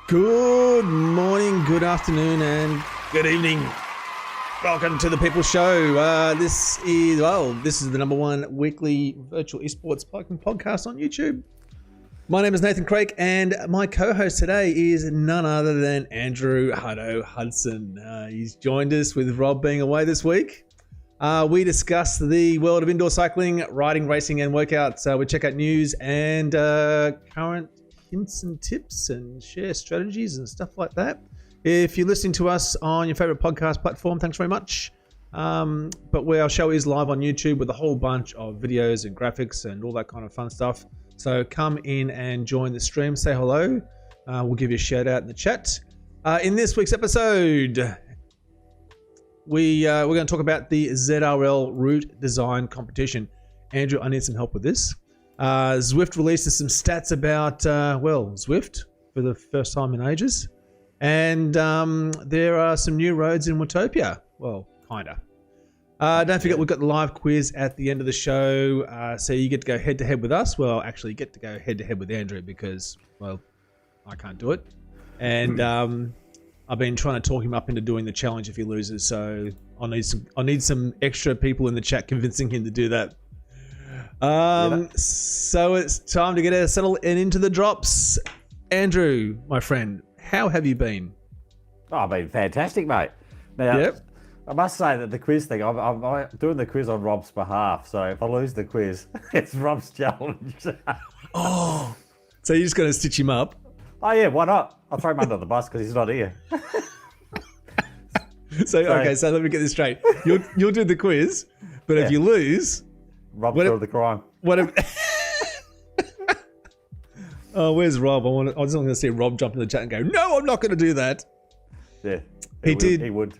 Good morning, good afternoon, and good evening. Welcome to the People Show. This is the number one weekly virtual esports podcast on YouTube. My name is Nathan Craik, and my co-host today is none other than Andrew Hutto Hudson. He's joined us with Rob being away this week. We discuss the world of indoor cycling, riding, racing, and workouts. We check out news and current hints and tips and share strategies and stuff like that. If you're listening to us on your favorite podcast platform, thanks very much. But our show is live on YouTube with a whole bunch of videos and graphics and all that kind of fun stuff. So come in and join the stream. Say hello. We'll give you a shout out in the chat. In this week's episode, we're going to talk about the ZRL route design competition. Andrew, I need some help with this. Zwift releases some stats about, Zwift for the first time in ages. And there are some new roads in Watopia. Well, kinda. Don't forget, we've got the live quiz at the end of the show. So you get to go head-to-head with us. Well, actually, you get to go head-to-head with Andrew because, well, I can't do it. And I've been trying to talk him up into doing the challenge if he loses. So I need some extra people in the chat convincing him to do that. So it's time to get us settled and into the drops. Andrew, my friend, how have you been? Oh, I've been fantastic, mate. Now, yep. I must say that the quiz thing, I'm doing the quiz on Rob's behalf. So if I lose the quiz, it's Rob's challenge. Oh, so you're just going to stitch him up? Oh, yeah, why not? I'll throw him under the bus because he's not here. So let me get this straight. You'll do the quiz, but if you lose... Rob's for the crime. Where's Rob? I was only going to see Rob jump in the chat and go, "No, I'm not going to do that." Yeah, he did. He would.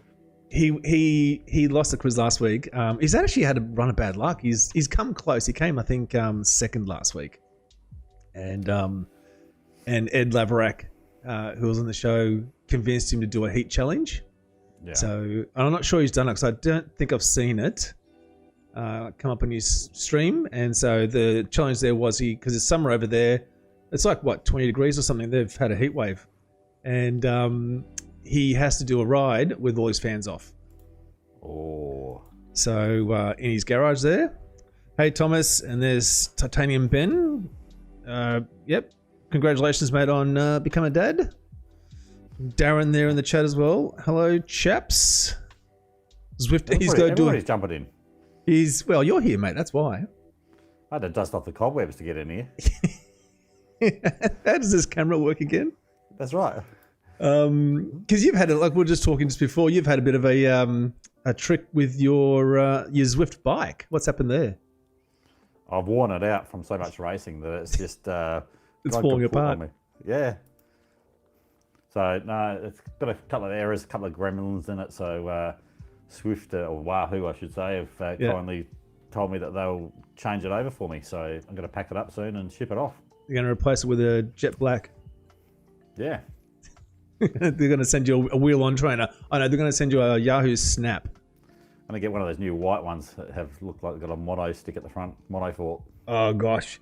He lost the quiz last week. He's actually had a run of bad luck. He's come close. He came, I think, second last week, and Ed Laverack, who was on the show, convinced him to do a heat challenge. Yeah. So I'm not sure he's done it because I don't think I've seen it come up on his stream. And so the challenge there was because it's summer over there, it's like 20 degrees or something. They've had a heat wave, and he has to do a ride with all his fans off. Oh. So in his garage there. Hey Thomas, and there's Titanium Ben. Yep. Congratulations, mate, on becoming a dad. Darren there in the chat as well. Hello, chaps. Zwift. Everybody's jumping in. You're here, mate. That's why. I had to dust off the cobwebs to get in here. How does this camera work again? That's right. Because you've had it, like we were just talking just before. You've had a bit of a trick with your Zwift bike. What's happened there? I've worn it out from so much racing that it's just it's falling apart. Yeah. So no, it's got a couple of errors, a couple of gremlins in it. So Zwift or Wahoo, I should say, have kindly told me that they'll change it over for me. So I'm going to pack it up soon and ship it off. You're going to replace it with a Jet Black. Yeah. They're going to send you a wheel-on trainer. I know, they're going to send you a Yahoo Snap. I'm going to get one of those new white ones that have looked like they've got a mono stick at the front, mono fork. Oh, gosh.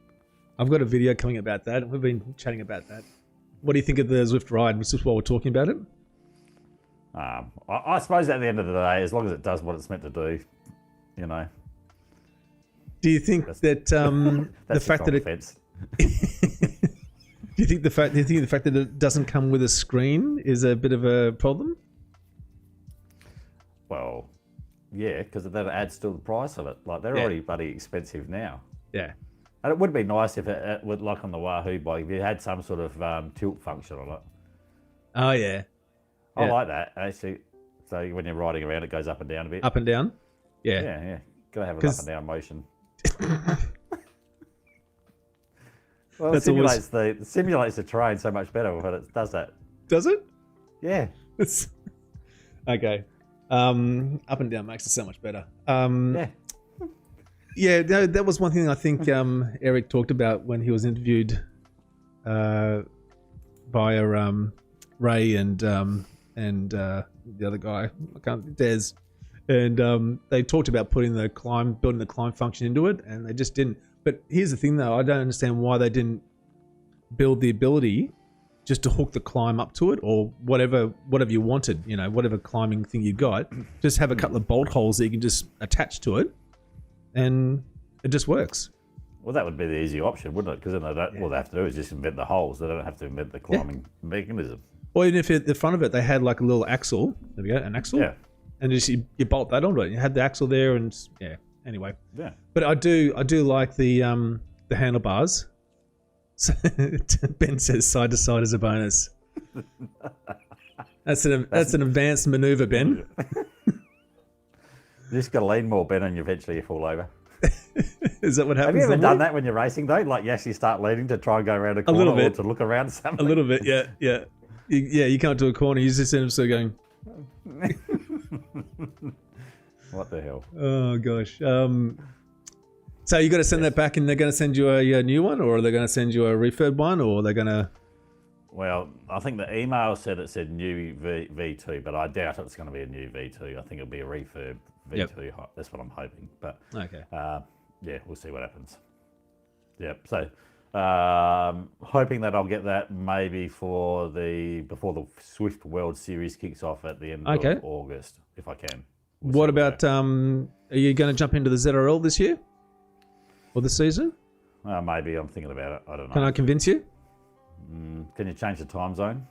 I've got a video coming about that. We've been chatting about that. What do you think of the Zwift ride? Just while we're talking about it? I suppose at the end of the day, as long as it does what it's meant to do, you know. Do you think that the fact that do you think the fact that it doesn't come with a screen is a bit of a problem? Well, yeah, because that adds to the price of it. Like they're already bloody expensive now. Yeah. And it would be nice if it would, like on the Wahoo bike, if you had some sort of tilt function on it. Oh yeah. I like that actually. So when you're riding around, it goes up and down a bit. Up and down. Yeah. Yeah. Gotta have an up and down motion. Well, it simulates the terrain so much better when it does that. Does it? Yeah. Okay. Up and down makes it so much better. Yeah. Yeah, that was one thing I think Eric talked about when he was interviewed via Ray and the other guy, Des, and they talked about building the climb function into it, and they just didn't. But here's the thing, though, I don't understand why they didn't build the ability just to hook the climb up to it, or whatever you wanted, whatever climbing thing you got, just have a couple of bolt holes that you can just attach to it, and it just works. Well, that would be the easy option, wouldn't it? Because then all they have to do is just invent the holes. They don't have to invent the climbing mechanism. Or even if at the front of it they had like a little axle, there we go, an axle, and just you bolt that onto it. You had the axle there, and anyway. Yeah. But I do like the handlebars. So Ben says side to side is a bonus. That's an advanced maneuver, Ben. You just got to lean more, Ben, and eventually you fall over. Is that what happens? Have you ever done that when you're racing, though? Like you actually start leaning to try and go around a corner, little bit. or to look around something? A little bit, yeah. You come to a corner, you just end up sort of going, what the hell? oh gosh. So you got to send that back, and they're going to send you a new one, or are they going to send you a refurb one, or are they going to? Well, I think the email said new V2, but I doubt it's going to be a new V2. I think it'll be a refurb V2. Yep. That's what I'm hoping. But okay. We'll see what happens. Yep. So hoping that I'll get that maybe before the Swift World Series kicks off at the end of August, if I can. What about are you going to jump into the ZRL this year or this season? Maybe. I'm thinking about it. I don't know. Can I convince you? Can you change the time zone?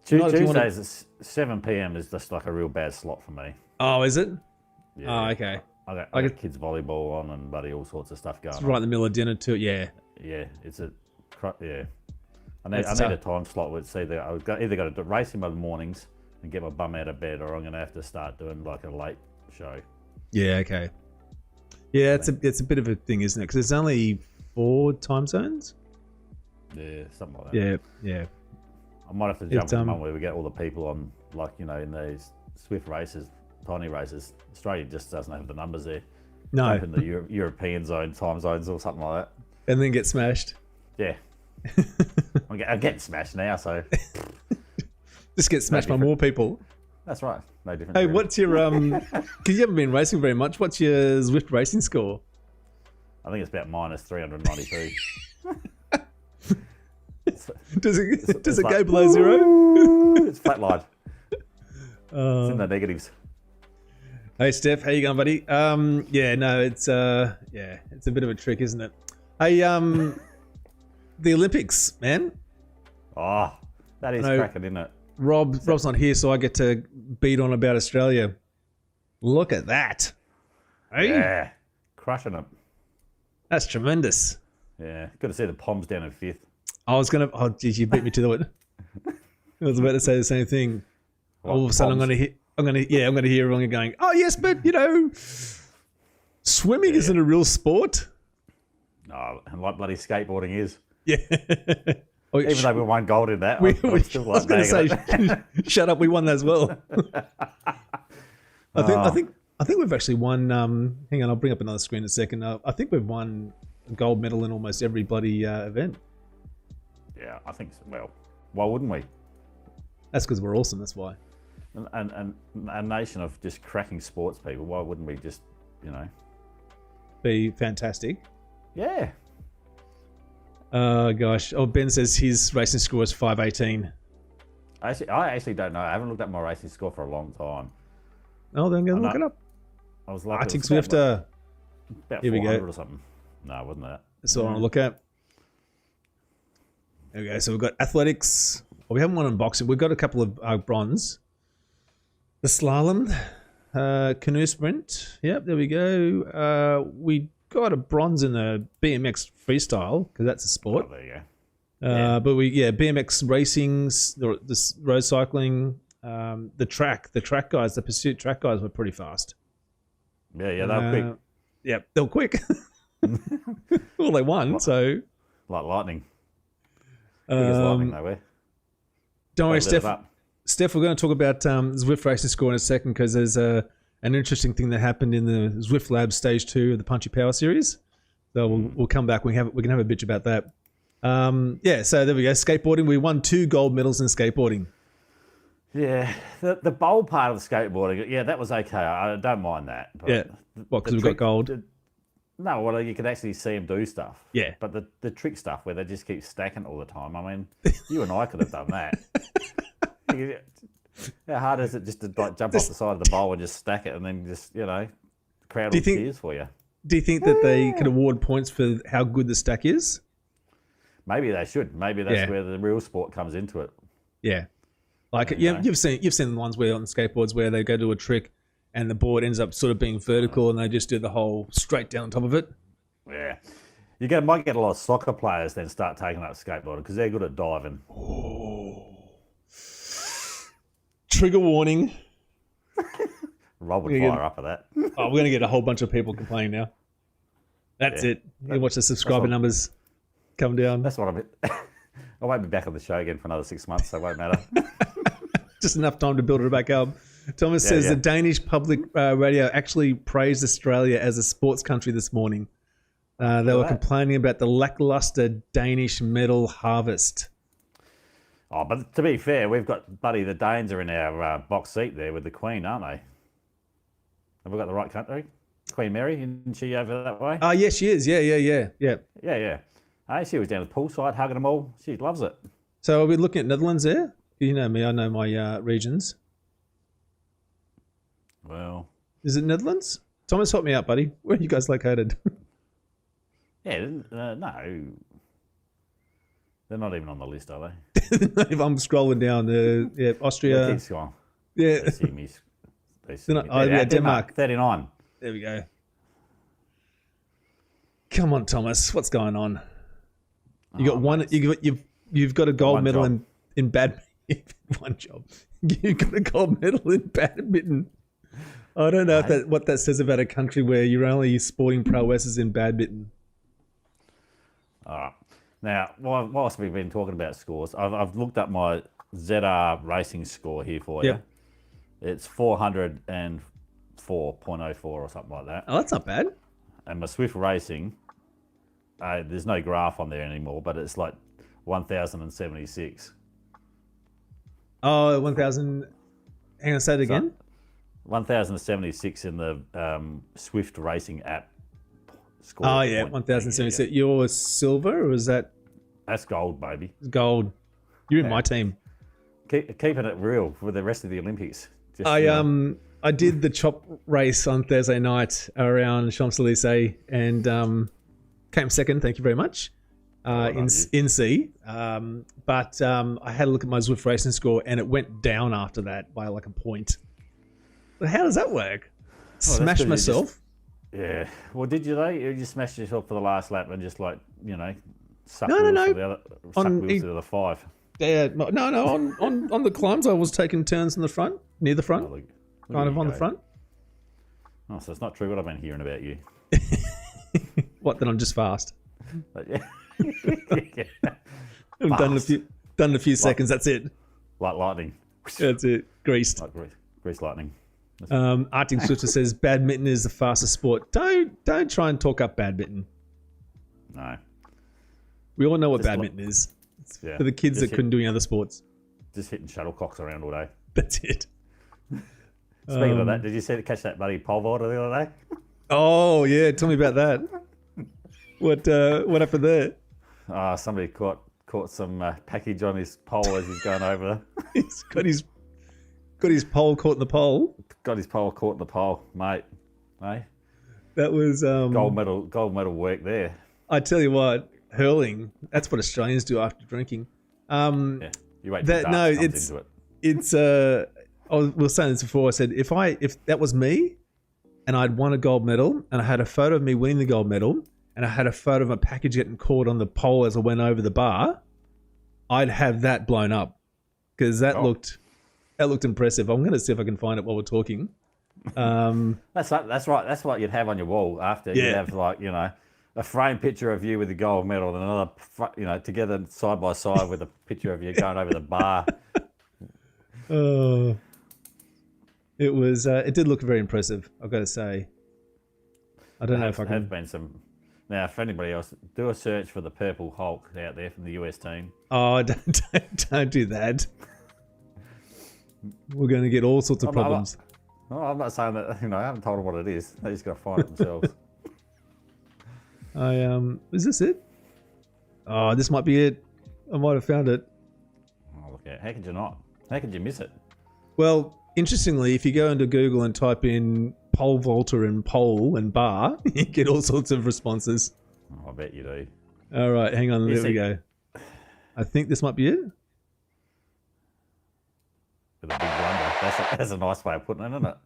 Tuesdays at 7 p.m. is just like a real bad slot for me. Oh, is it? Yeah. Oh, okay. I got kids volleyball on and all sorts of stuff going on. It's right in the middle of dinner too. Yeah. Yeah, I need a time slot where it's either got to race in the mornings and get my bum out of bed, or I'm going to have to start doing like a late show. Yeah. Okay. Yeah, it's a bit of a thing, isn't it? Because there's only 4 time zones. Yeah, something like that. Yeah. I might have to jump on one where we get all the people on, like, in these Swift races, tiny races. Australia just doesn't have the numbers there. No. Jump in the European zone, time zones or something like that. And then get smashed. Yeah. I'm getting smashed now, so. Just get smashed by more people. That's right. No different. Hey, what's your because you haven't been racing very much, what's your Zwift racing score? I think it's about minus 392. Does it go below 0? It's flatlined. It's in the negatives. Hey Steph, how you going, buddy? It's a bit of a trick, isn't it? Hey, the Olympics, man. Oh, that is cracking, isn't it? Rob's not here, so I get to beat on about Australia. Look at that. Hey? Yeah, crushing it. That's tremendous. Yeah, good to see the Poms down in 5th. I was gonna. Oh, geez, you beat me to it. I was about to say the same thing. All of a sudden, I'm gonna hear everyone going, "Oh yes, but swimming isn't a real sport." No, and like bloody skateboarding is. Yeah. Even though we won gold in that, I was going to say, shut up, we won that as well. I think we've actually won. Hang on, I'll bring up another screen in a second. I think we've won a gold medal in almost every bloody event. Yeah, I think so. Well, why wouldn't we? That's because we're awesome. That's why. And a nation of just cracking sports people. Why wouldn't we just, be fantastic? Yeah. Gosh. Oh, Ben says his racing score is 518. I actually don't know. I haven't looked at my racing score for a long time. Oh, then go look it up. I was like, Arctic Swifter. About Here we go. or something. No, it wasn't that. That's all I want to look at. There we go. So we've got athletics. Well, we haven't won in boxing. We've got a couple of bronze. The slalom, canoe sprint. Yep, there we go. We got a bronze in the BMX freestyle because that's a sport. Oh, there you go. But BMX racings, the road cycling, the track guys, the pursuit track guys were pretty fast. Yeah, they were quick. Yep, they were quick. Well, they won, so like lightning. Lightning they were. Don't worry, Steph, we're going to talk about Zwift racing score in a second because there's an interesting thing that happened in the Zwift Labs Stage 2 of the Punchy Power series. So we'll come back. We can have a bitch about that. So there we go. Skateboarding. We won 2 gold medals in skateboarding. Yeah, the bowl part of the skateboarding, that was okay. I don't mind that. But because we got gold. No, well, you can actually see them do stuff. Yeah. But the trick stuff where they just keep stacking all the time, I mean, you and I could have done that. How hard is it just to like jump off the side of the bowl and just stack it and then just, the crowd will cheers for you? Do you think that they could award points for how good the stack is? Maybe they should. Maybe that's where the real sport comes into it. Yeah. Like you've seen the ones where on skateboards where they go do a trick and the board ends up sort of being vertical and they just do the whole straight down on top of it. Yeah. Might get a lot of soccer players then start taking up skateboarding because they're good at diving. Oh. Trigger warning. Rob would fire up at that. Oh, we're going to get a whole bunch of people complaining now. That's it. You watch the subscriber numbers come down. That's what I won't be back on the show again for another 6 months, so it won't matter. Just enough time to build it back up. Thomas says the Danish public radio actually praised Australia as a sports country this morning. They were complaining about the lackluster Danish medal harvest. Oh, but to be fair, we've got, the Danes are in our box seat there with the Queen, aren't they? Have we got the right country? Queen Mary, isn't she over that way? Oh, yes, she is. Yeah. Yeah. Hey, she was down at the poolside hugging them all. She loves it. So are we looking at Netherlands there? You know me, I know my regions. Well. Is it Netherlands? Thomas, help me out, buddy. Where are you guys located? Yeah, no. They're not even on the list, are they? If I'm scrolling down, Austria. Keep going. Yeah. They see me. Denmark. 39. There we go. Come on, Thomas. What's going on? You got one. You've got a gold medal in badminton. One job. You've got a gold medal in badminton. I don't know what that says about a country where your only sporting prowess is in badminton. All right. Now, whilst we've been talking about scores, I've looked up my ZR racing score here for you. It's 404.04 or something like that. Oh, that's not bad. And my Swift Racing, there's no graph on there anymore, but it's like 1,076. Oh, 1,000. Hang on, say it again. 1,076 in the Swift Racing app score. Oh, yeah, 1,076. You're silver, or is that? That's gold, baby. Gold. You're in my team. Keeping it real for the rest of the Olympics. I did the chop race on Thursday night around Champs-Elysees and came second. Thank you very much. In C. But I had a look at my Zwift racing score and it went down after that by like a point. But how does that work? Smash myself? Yeah. Well, did you though? You just smashed yourself for the last lap and just suck No. wheels to the other five. Yeah, no. On the climbs, I was taking turns in the front, near the front, the front. Oh, so it's not true what I've been hearing about you. What? That I'm just fast. But, yeah. I've done a few seconds. That's it. Like lightning. That's it. Greased. Like grease lightning. Arctic Swifter says badminton is the fastest sport. Don't try and talk up badminton. No. We all know what badminton is. For the kids that couldn't do any other sports. Just hitting shuttlecocks around all day. That's it. Speaking of that, did you catch that bloody pole vaulter the other day? Oh yeah, tell me about that. What happened there? Somebody caught some package on his pole as he's going over. He's got his pole caught in the pole. Got his pole caught in the pole, mate. Hey? That was gold medal work there. I tell you what, hurling. That's what Australians do after drinking. You wait till into it. It's I was saying this before. I said if that was me, and I'd won a gold medal, and I had a photo of me winning the gold medal, and I had a photo of a package getting caught on the pole as I went over the bar, I'd have that blown up because that looked impressive. I'm going to see if I can find it while we're talking. That's right. That's what you'd have on your wall after. You'd have a framed picture of you with the gold medal and another, together side by side with a picture of you going over the bar. It was. It did look very impressive, I've got to say. I don't know if I can. Have been some. Now, for anybody else, do a search for the Purple Hulk out there from the US team. Oh, don't do that. We're going to get all sorts of problems. I'm not saying that. I haven't told them what it is. They just got to find it themselves. Is this it? Oh, this might be it. I might have found it. Oh, look at how could you not? How could you miss it? Well, interestingly, if you go into Google and type in pole vaulter and pole and bar, you get all sorts of responses. Oh, I bet you do. All right, hang on. There we go. I think this might be it. With a big blunder. That's a nice way of putting it, isn't it?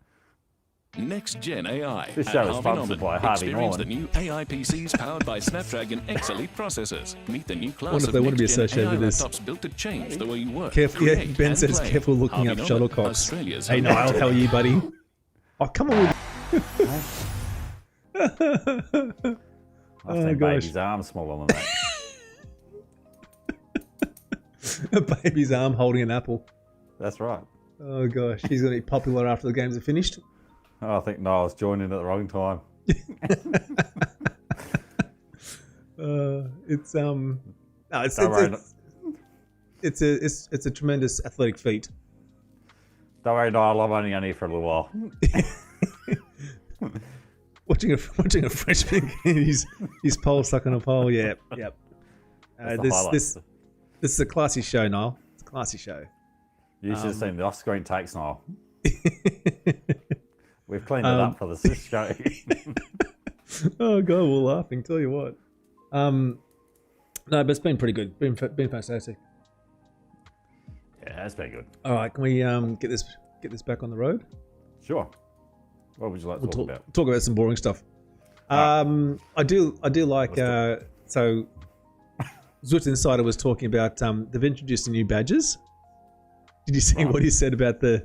Next Gen AI. This show is sponsored by Harvey Experience the Norman. new AI PCs powered by Snapdragon X Elite processors. Meet the new class Wonder if of they want to be next gen associated AI with this. laptops built to change the way you work. Careful, yeah, create, Ben and says play. careful looking Harvey up Norman, shuttlecocks. Australia's Hey, home Niall, tech. how are you, buddy? Oh, come on with I've seen gosh. baby's arm smaller than that. a baby's arm holding an apple. That's right. Oh gosh, he's going to be popular after the games are finished. Oh, I think Niall's joined in at the wrong time. It's no, it's a tremendous athletic feat. Don't worry, Niall, I'm only on here for a little while. Watching a freshman get his pole stuck on a pole. Yeah, yep. That's the This highlights. is a classy show, Niall. It's a classy show. You should have seen the off-screen takes, Niall. We've cleaned it up for this show. Oh god, we're laughing. Tell you what. No, but it's been pretty good. Been fantastic. Yeah, that's been good. All right, can we get this back on the road? Sure. What would you like to talk about? Talk about some boring stuff. I do like so. Zwift Insider was talking about they've introduced new badges. Did you see what he said about the?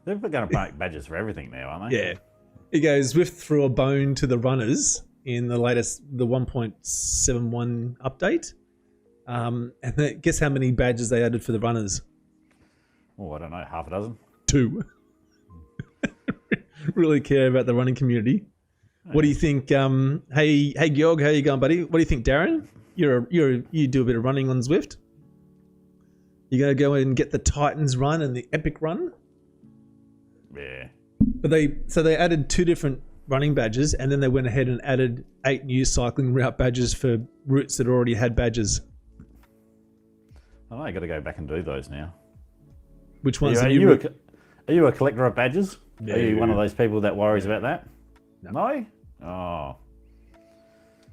They're going to make badges for everything now, aren't they? Yeah, he goes Zwift threw a bone to the runners in the 1.71 update. And then guess how many badges they added for the runners? Oh, I don't know, half a dozen. 2. Really care about the running community. What do you think? Hey Georg, how you going, buddy? What do you think, Darren? You do a bit of running on Zwift. You gonna go and get the Titans run and the Epic run? Yeah. But they added 2 different running badges, and then they went ahead and added 8 new cycling route badges for routes that already had badges. I know, you got to go back and do those now. Which ones? Are you a collector of badges? No. Are you one of those people that worries about that? No? Oh.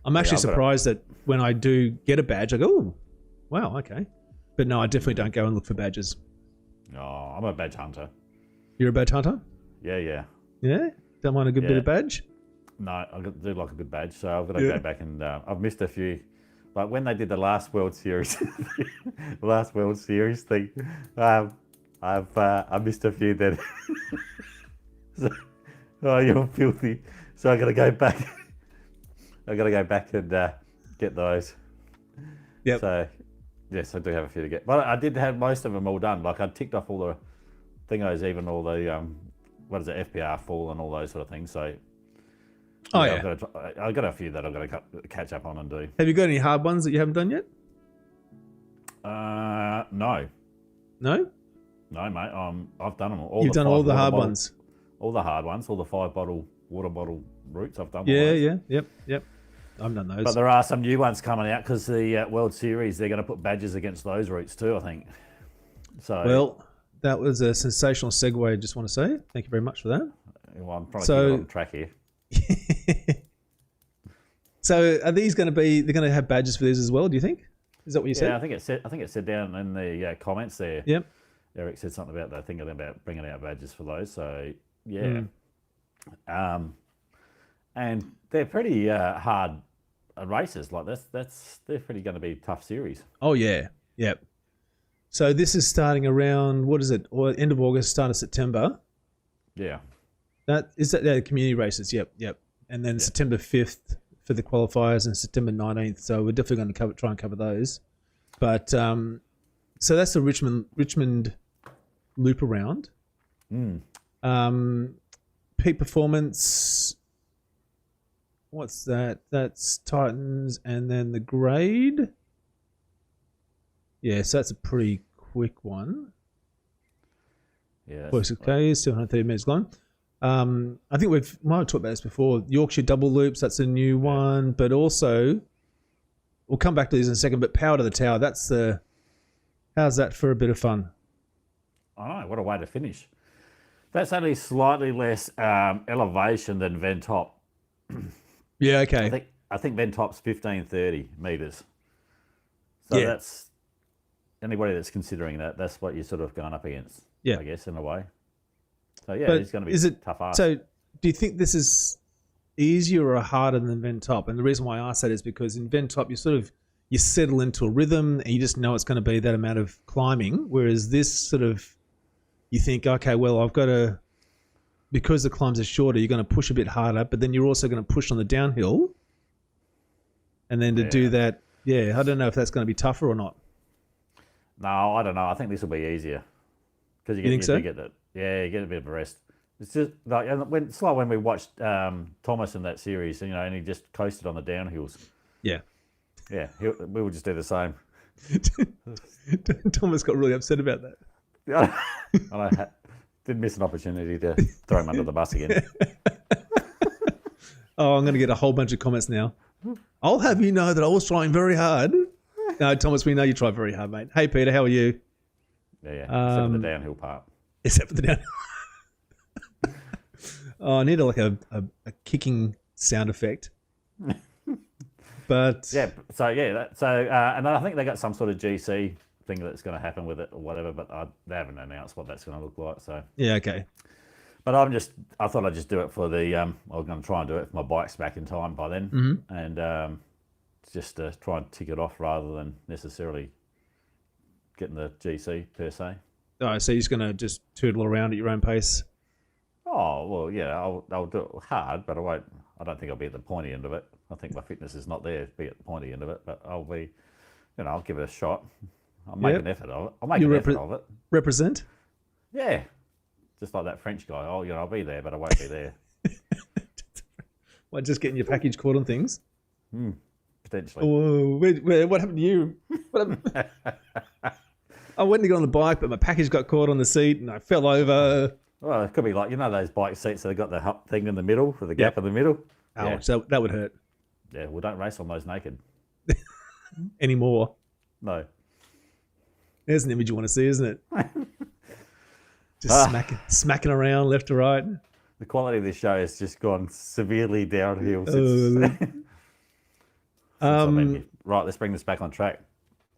I'm actually I've got surprised that when I do get a badge, I go, oh, wow, okay. But no, I definitely don't go and look for badges. Oh, I'm a badge hunter. You're a badge hunter? Yeah. Yeah? Don't mind a good bit of badge? No, I do like a good badge, so I've got to go back and I've missed a few. Like when they did the last World Series, thing, I missed a few then. Oh, you're filthy. So I got to go back. I got to go back and get those. Yep. So yes, I do have a few to get, but I did have most of them all done. Like I ticked off all the thingos, even all the what is it, FPR full and all those sort of things. So Yeah. I've got a few that I've got to catch up on and do. Have you got any hard ones that you haven't done yet? No, No? mate. I've done them all. You've done all the hard ones. All the hard ones, all the 5-bottle water bottle routes. I've done. Yeah. Yep. I've done those. But there are some new ones coming out because the World Series, they're going to put badges against those routes too, I think. So Well, that was a sensational segue, I just want to say. Thank you very much for that. well, I'm trying to So- keep it on track here. So are these going to be, they're going to have badges for these as well, do you think? Is that what you Yeah, said? I think it said down in the comments there. Yep. Eric said something about that, thinking about bringing out badges for those. So yeah, and they're pretty hard races. Like they're pretty going to be a tough series. Oh, yeah. Yep. So this is starting around, what is it? Or end of August, start of September. Yeah, That the community races. Yep. And then September 5th for the qualifiers and September 19th. So we're definitely going to try and cover those. But so that's the Richmond loop around. Peak performance. What's that? That's Titans and then the grade. Yeah, so that's a pretty quick one. yeah. 46 Ks, 230 minutes long. I think might have talked about this before. Yorkshire double loops, that's a new one, but also we'll come back to these in a second. But Power to the Tower, how's that for a bit of fun? I know, what a way to finish. That's only slightly less elevation than Ventop. Yeah, okay. I think Ventop's 1530 metres. So that's anybody that's considering that's what you're sort of going up against. Yeah, I guess in a way. So yeah, but it's going to be tough ask. So do you think this is easier or harder than Ventop? And the reason why I ask that is because in Ventop you settle into a rhythm and you just know it's going to be that amount of climbing, whereas this sort of you think, okay, well, I've got to, because the climbs are shorter, you're going to push a bit harder, but then you're also going to push on the downhill. And then to do that, I don't know if that's going to be tougher or not. No, I don't know. I think this will be easier. Because you get it. Yeah, you get a bit of a rest. It's just like it's like when we watched Thomas in that series, and he just coasted on the downhills. Yeah. Yeah, we would just do the same. Thomas got really upset about that. I did miss an opportunity to throw him under the bus again. Oh, I'm going to get a whole bunch of comments now. I'll have you know that I was trying very hard. No, Thomas, we know you tried very hard, mate. Hey, Peter, how are you? Yeah. Except for the downhill part. Except for the downhill. Oh, I need a kicking sound effect. But yeah, and I think they got some sort of GC thing that's going to happen with it or whatever, but they haven't announced what that's going to look like. So yeah, okay. But I thought I'd just do it for the. I was going to try and do it if my bike's back in time by then, and just to try and tick it off rather than necessarily getting the GC per se. Oh, so you're just going to just tootle around at your own pace? Oh well, yeah, I'll do it hard, but I won't. I don't think I'll be at the pointy end of it. I think my fitness is not there to be at the pointy end of it, but I'll be, I'll give it a shot. I'll make an effort of it. I'll make an effort of it. Represent? Yeah. Just like that French guy. Oh, I'll be there, but I won't be there. What, just getting your package caught on things? Potentially. Oh, what happened to you? I went to get on the bike, but my package got caught on the seat and I fell over. Well, it could be like, those bike seats that have got the thing in the middle, for the gap in the middle. Ouch, so that would hurt. Yeah, well, don't race on those naked. Anymore. No. There's an image you want to see, isn't it? Just smacking around left to right. The quality of this show has just gone severely downhill right, let's bring this back on track.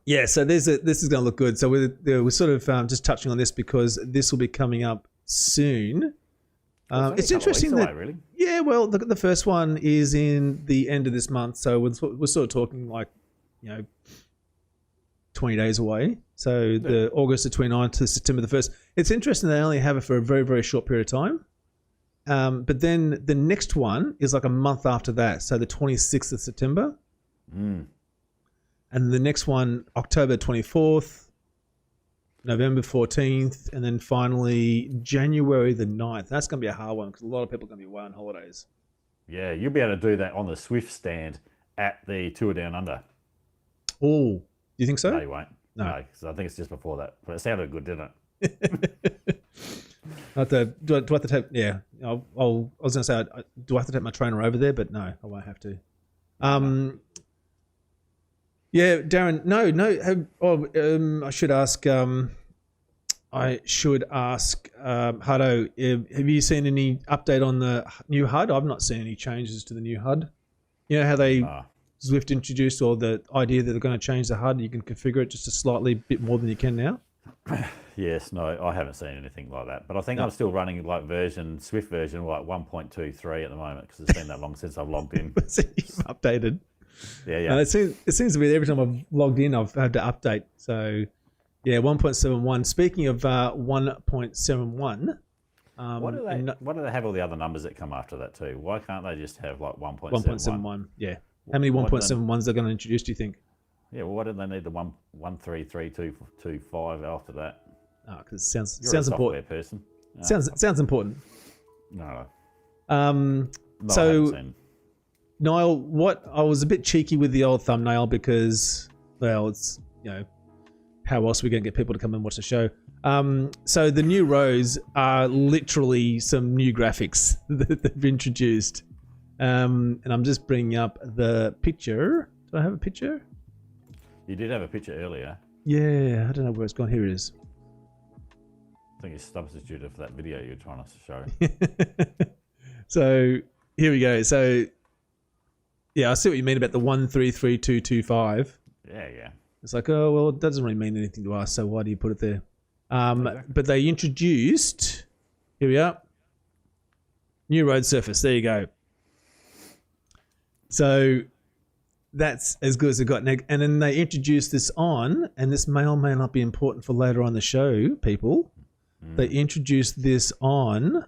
Yeah, so this is going to look good. So we're sort of just touching on this because this will be coming up soon. It's interesting that really. Yeah, well, the first one is in the end of this month, so we're sort of talking like 20 days away. So the August the 29th to September the 1st. It's interesting they only have it for a very, very short period of time. But then the next one is like a month after that, so the 26th of September. And the next one, October 24th, November 14th, and then finally January the 9th. That's going to be a hard one because a lot of people are going to be away on holidays. Yeah, you'll be able to do that on the Swift stand at the Tour Down Under. Oh, do you think so? No, you won't. No, because I think it's just before that. But it sounded good, didn't it? Do I have to take? Yeah, I was going to say, do I have to take my trainer over there? But no, I won't have to. Yeah, Darren. No. I should ask. Hutto, have you seen any update on the new HUD? I've not seen any changes to the new HUD. You know how they Zwift introduced, or the idea that they're going to change the HUD? You can configure it just a slightly bit more than you can now. Yes, no, I haven't seen anything like that. But I think I'm still running like Swift version, like 1.23 at the moment because it's been that long since I've logged in. So you've updated. Yeah. It seems to be every time I've logged in, I've had to update. So, yeah, 1.71. Speaking of 1.71. Why do they have all the other numbers that come after that too? Why can't they just have like 1.71? 1.71, yeah. How many 1.71s are going to introduce, do you think? Yeah, well, why did they need the 1.33225 after that? Oh, because it sounds You're a important. Person. Sounds important. No. So, Niall, I was a bit cheeky with the old thumbnail because, well, it's, how else are we going to get people to come and watch the show? So the new roads are literally some new graphics that they've introduced. And I'm just bringing up the picture. Do I have a picture? You did have a picture earlier. Yeah, I don't know where it's gone. Here it is. I think it's substituted for that video you're trying to show. So here we go. So yeah, I see what you mean about the 133225. Yeah. It's like, oh well, it doesn't really mean anything to us. So why do you put it there? But they introduced. Here we are. New road surface. There you go. So that's as good as it got. And then they introduced this on, and this may or may not be important for later on the show, people. They introduced this on.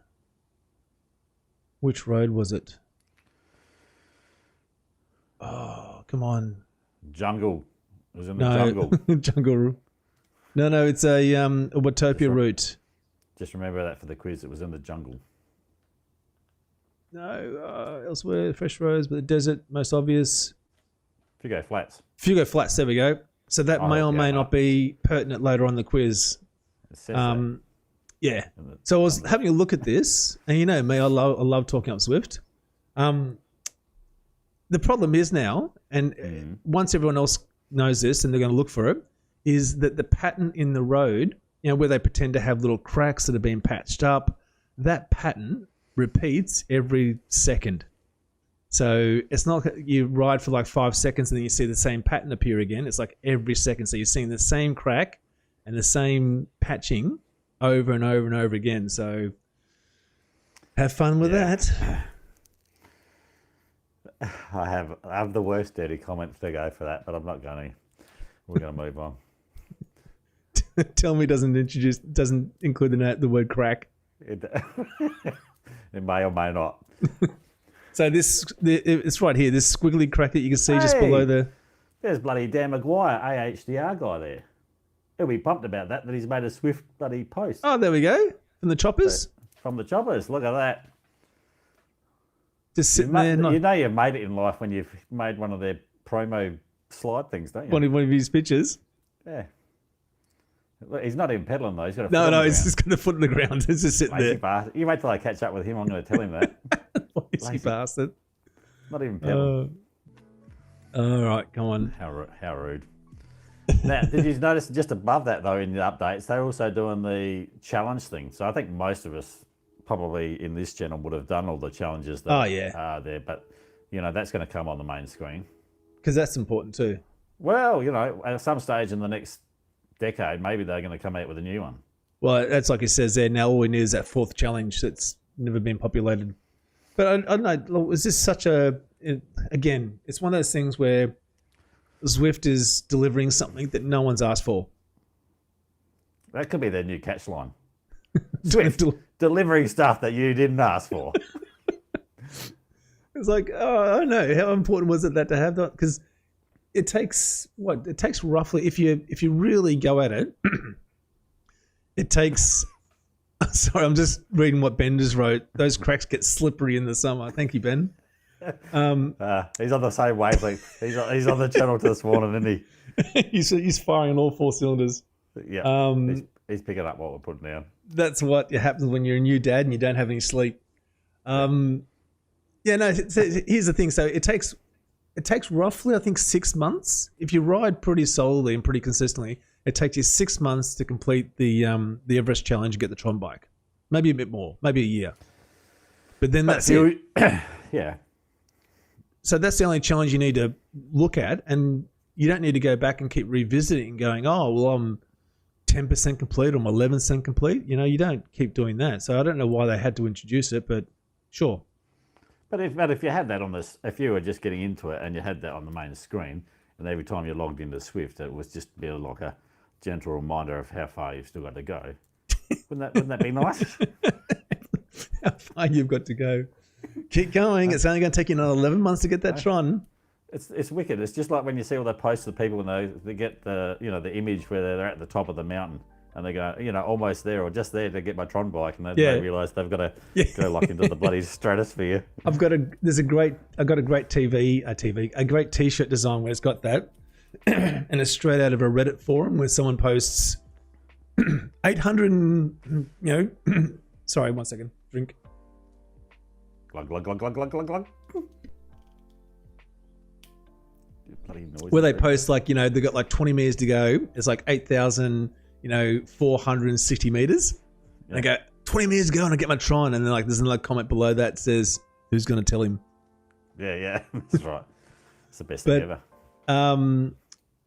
Which road was it? Oh, come on. Jungle. It was in the jungle. Jungle. No, it's a Watopia route. Just remember that for the quiz. It was in the jungle. No, elsewhere, fresh roads, but the desert, most obvious. Fugo Flats. Fugo Flats, there we go. So that may or may not be pertinent later on in the quiz. It says that. Yeah. So I was having a look at this, and you know me, I love talking up Zwift. The problem is now, and once everyone else knows this and they're going to look for it, is that the pattern in the road, you know, where they pretend to have little cracks that have been patched up, that pattern repeats every second. So it's not you ride for like 5 seconds and then you see the same pattern appear again. It's like every second. So you're seeing the same crack and the same patching over and over and over again. So have fun with that. I have the worst dirty comments to go for that, but I'm not going to. We're going to move on. Tell me doesn't include the word crack. It may or may not. So it's right here, this squiggly crack that you can see just below the... There's bloody Dan Maguire, AHDR guy there. He'll be pumped about that he's made a Swift bloody post. Oh, there we go. From the choppers? From the choppers, look at that. Just sitting there. You know you've made it in life when you've made one of their promo slide things, don't you? One of his pictures? Yeah. Look, he's not even pedaling though. He's got a foot No, on the he's ground. just got a foot on the ground. He's just sitting there. Bastard. You wait till I catch up with him. I'm going to tell him that. Lazy bastard. Not even pedaling. All right, come on. How rude. Now, did you notice just above that though in the updates, they're also doing the challenge thing. So I think most of us probably in this channel would have done all the challenges that are there. But, you know, that's going to come on the main screen. Because that's important too. Well, you know, at some stage in the next decade, maybe they're going to come out with a new one. Well, that's like it says there. Now all we need is that fourth challenge that's never been populated. But I don't know. Is this such a... Again, it's one of those things where Zwift is delivering something that no one's asked for. That could be their new catch line. Zwift, delivering stuff that you didn't ask for. It's like, oh, I don't know. How important was it that to have that? Because it takes what? It takes roughly, if you really go at it, it takes... Sorry, I'm just reading what Ben just wrote. Those cracks get slippery in the summer. Thank you, Ben. He's on the same wavelength. He's on the channel to this morning, isn't he? he's firing on all four cylinders. Yeah, he's picking up what we're putting down. That's what happens when you're a new dad and you don't have any sleep. Yeah, no. Here's the thing. So it takes roughly, I think, 6 months. If you ride pretty solidly and pretty consistently, it takes you 6 months to complete the Everest challenge and get the Tron bike. Maybe a bit more, maybe a year. But then that's it. Yeah. So that's the only challenge you need to look at, and you don't need to go back and keep revisiting and going, oh, well, I'm 10% complete or I'm 11% complete. You know, you don't keep doing that. So I don't know why they had to introduce it, but sure. But if you had that on this, if you were just getting into it and you had that on the main screen, and every time you logged into Swift, it was just be like a gentle reminder of how far you've still got to go. Wouldn't that be nice? How far you've got to go. Keep going. It's only going to take you another 11 months to get that Tron. It's wicked. It's just like when you see all the posts of people when they get the the image where they're at the top of the mountain and they go almost there or just there to get my Tron bike, and they realise they've got to go like into the bloody stratosphere. I've got a great T-shirt design where it's got that, and it's straight out of a Reddit forum where someone posts 800 and, sorry, 1 second. Drink. Glug, glug, glug, glug, glug, glug, glug. Bloody noise. Where they post like, they've got like 20 meters to go. It's like 8,000, 460 meters. And they go, 20 meters to go and I get my Tron. And then like there's another comment below that says, who's going to tell him? Yeah, that's right. It's the best thing ever.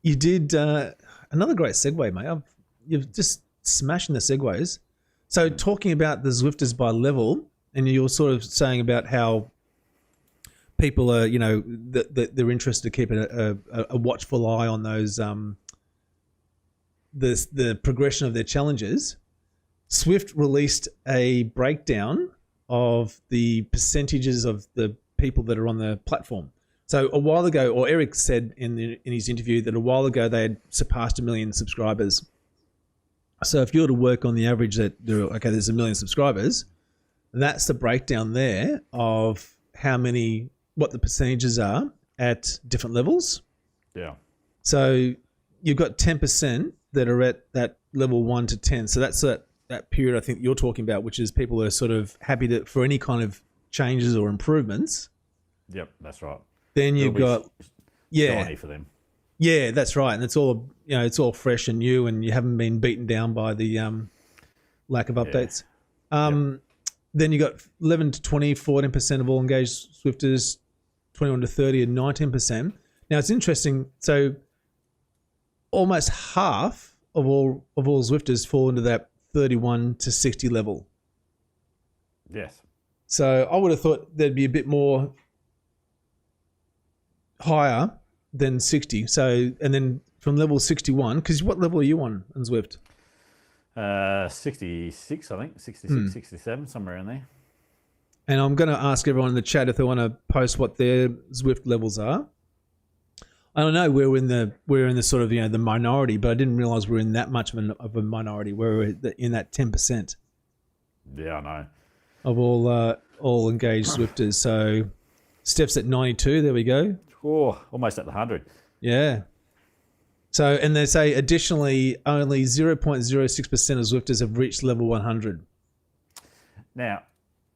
You did another great segue, mate. You've just smashing the segues. So talking about the Zwifters by level, and you're sort of saying about how people are, that they're interested to keep a watchful eye on those, the progression of their challenges. Zwift released a breakdown of the percentages of the people that are on the platform. So a while ago, or Eric said in his interview that a while ago they had surpassed 1 million subscribers. So if you were to work on the average that there's 1 million subscribers, that's the breakdown there of what the percentages are at different levels. Yeah. So you've got 10% that are at that level 1 to 10. So that's that period I think you're talking about, which is people are sort of happy for any kind of changes or improvements. Yep, that's right. Then you've got shiny for them. Yeah, that's right, and it's all it's all fresh and new, and you haven't been beaten down by the lack of updates. Yep. Then you got 11 to 20, 14% of all engaged Zwifters, 21 to 30, and 19%. Now it's interesting. So almost half of all Zwifters fall into that 31 to 60 level. Yes. So I would have thought there'd be a bit more higher than 60. So, and then from level 61, because what level are you on Zwift? 66, I think. 66, 67, somewhere in there. And I'm going to ask everyone in the chat if they want to post what their Zwift levels are. I don't know. We're in the sort of the minority, but I didn't realize we're in that much of a minority. We're in that 10%. Yeah, I know. Of all engaged Zwifters. So Steph's at 92. There we go. Oh, almost at the 100. Yeah. So, and they say additionally, only 0.06% of Zwifters have reached level 100. Now,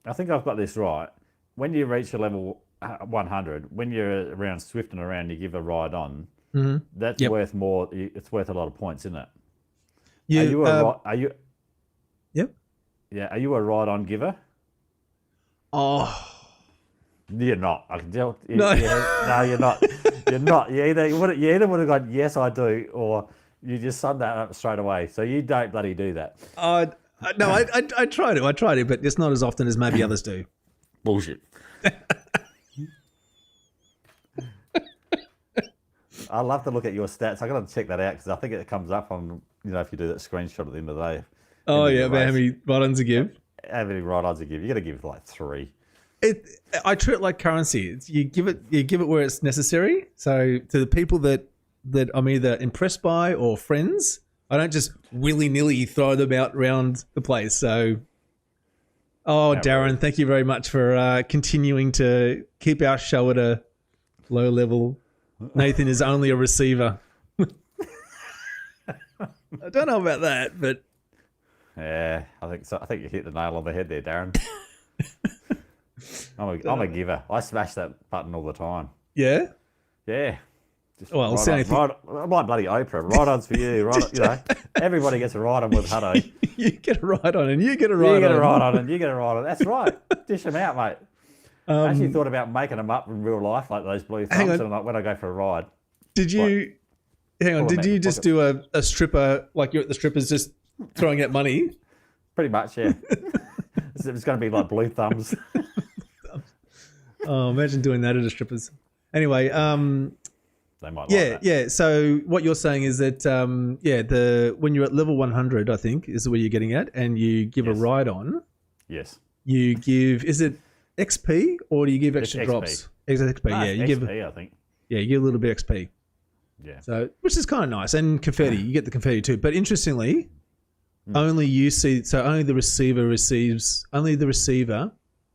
I think I've got this right. When you reach a level 100, when you're around Zwifting around, you give a ride on. Mm-hmm. That's worth more. It's worth a lot of points, isn't it? Are you? Yep. Yeah. Are you a ride on giver? Oh. You're not. I can tell. No. No, you're not. You're not. You either would have gone, yes, I do, or you just summed that up straight away. So you don't bloody do that. No, I try to, but it's not as often as maybe others do. Bullshit. I love to look at your stats. I got to check that out because I think it comes up on if you do that screenshot at the end of the day. Oh yeah, about how many ride-ons you give? How many ride-ons you give? You got to give like 3. I treat it like currency. You give it where it's necessary. So to the people that I'm either impressed by or friends, I don't just willy-nilly throw them out around the place. So, Darren, thank you very much for continuing to keep our show at a low level. Nathan is only a receiver. I don't know about that, but yeah, I think so. I think you hit the nail on the head there, Darren. I'm a giver. I smash that button all the time. Yeah? Yeah. Just well, I'm like bloody Oprah. Ride-ons for you. Everybody gets a ride-on with Hutto. You get a ride-on and you get a ride-on. You get a ride-on and you get a ride-on. That's right. Dish them out, mate. I actually thought about making them up in real life, like those blue thumbs, and like when I go for a ride. Did you... Hang on. Did you just do a stripper, like you're at the strippers just throwing out money? Pretty much, yeah. It's going to be like blue thumbs. Oh, imagine doing that at a strippers. Anyway, they might like that. Yeah. So what you're saying is that, when you're at level 100, I think, is where you're getting at, and you give a ride on. Yes. You give, is it XP or do you give extra XP. drops? XP, No, yeah. you XP, I think. Yeah, you give a little bit XP. Yeah. So, which is kind of nice. And confetti, you get the confetti too. But interestingly, only the receiver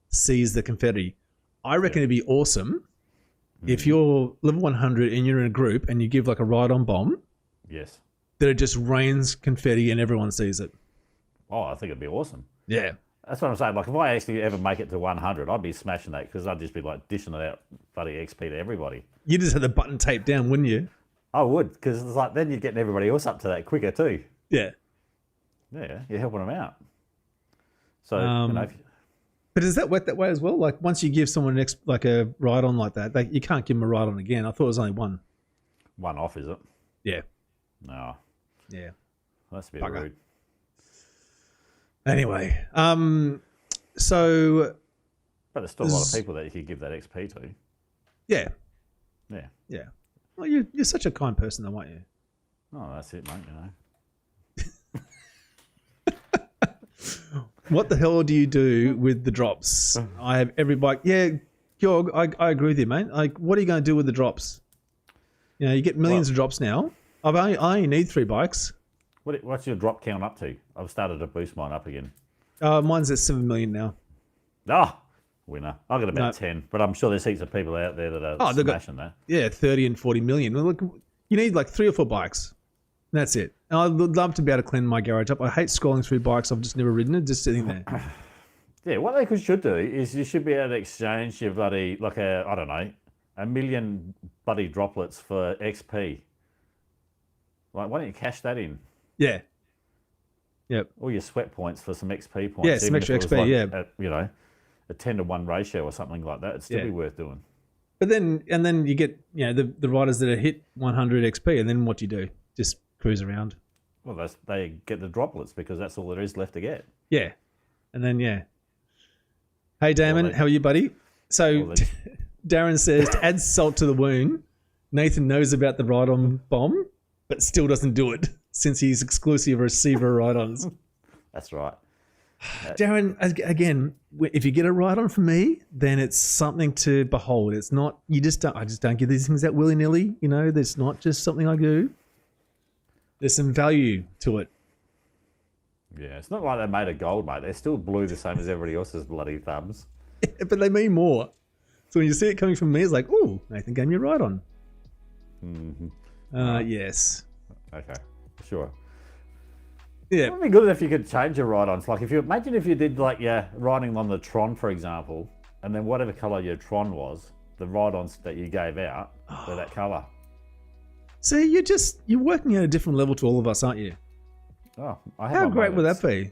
sees the confetti. I reckon it'd be awesome if you're level 100 and you're in a group and you give like a ride-on bomb. Yes. that it just rains confetti and everyone sees it. Oh, I think it'd be awesome. Yeah. That's what I'm saying. Like, if I actually ever make it to 100, I'd be smashing that because I'd just be like dishing it out bloody XP to everybody. You just had the button taped down, wouldn't you? I would, because it's like then you're getting everybody else up to that quicker too. Yeah. Yeah, you're helping them out. So, But does that work that way as well? Like once you give someone like a ride on like that, you can't give them a ride on again. I thought it was only one. One off, is it? Yeah. No. Yeah. That's a bit rude. Anyway, so. But there's still a lot of people that you could give that XP to. Yeah. Yeah. Yeah. Well, you're such a kind person, though, aren't you? Oh, that's it, mate. What the hell do you do with the drops? I have every bike. Yeah, Georg, I agree with you, mate. Like, what are you going to do with the drops? You know, you get millions of drops now. I only need 3 bikes. What's your drop count up to? I've started to boost mine up again. Mine's at 7 million now. Ah, winner. I've got about 10, but I'm sure there's heaps of people out there that are smashing that. Yeah, 30 and 40 million. Well, look, you need like 3 or 4 bikes. That's it. And I'd love to be able to clean my garage up. I hate scrolling through bikes. I've just never ridden it, just sitting there. Yeah, what they should do is you should be able to exchange your bloody, like I don't know, 1 million bloody droplets for XP. Like, why don't you cash that in? Yeah. Yep. All your sweat points for some XP points. Yeah, some extra XP, yeah. A 10-to-1 ratio or something like that. It'd still be worth doing. But then you get, the riders that are hit 100 XP, and then what do you do? Just cruise around. Well, they get the droplets because that's all there is left to get. Yeah. And then, Hey, Damon, how are you, buddy? So Darren says, to add salt to the wound, Nathan knows about the ride-on bomb, but still doesn't do it since he's exclusive receiver ride-ons. That's right. Darren, again, if you get a ride-on from me, then it's something to behold. It's not, I just don't give these things out willy-nilly. There's not just something I do. There's some value to it. Yeah, it's not like they're made of gold, mate. They're still blue the same as everybody else's bloody thumbs. But they mean more. So when you see it coming from me, it's like, oh, Nathan gave me a ride on. Mm-hmm. Yes. Okay, sure. Yeah. It would be good if you could change your ride-ons. Like, imagine if you did, like, riding on the Tron, for example, and then whatever colour your Tron was, the ride-ons that you gave out were that colour. See, you're working at a different level to all of us, aren't you? Oh, how great would that be?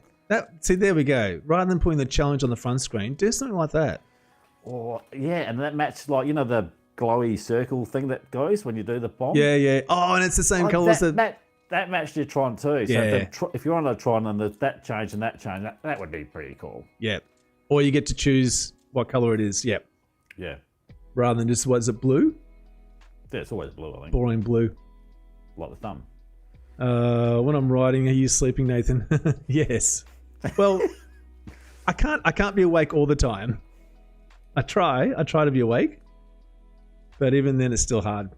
See, there we go. Rather than putting the challenge on the front screen, do something like that. Or and that matched the glowy circle thing that goes when you do the bomb. Yeah. Oh, and it's the same colour as that matched your Tron too. So if you're on a Tron and there's that change and that change, that would be pretty cool. Yeah. Or you get to choose what colour it is. Yep. Yeah. Rather than just, what is it, blue? Yeah, it's always blue, I think. Boring blue. Like the thumb. When I'm riding, are you sleeping, Nathan? Yes. Well, I can't be awake all the time. I try to be awake, but even then it's still hard.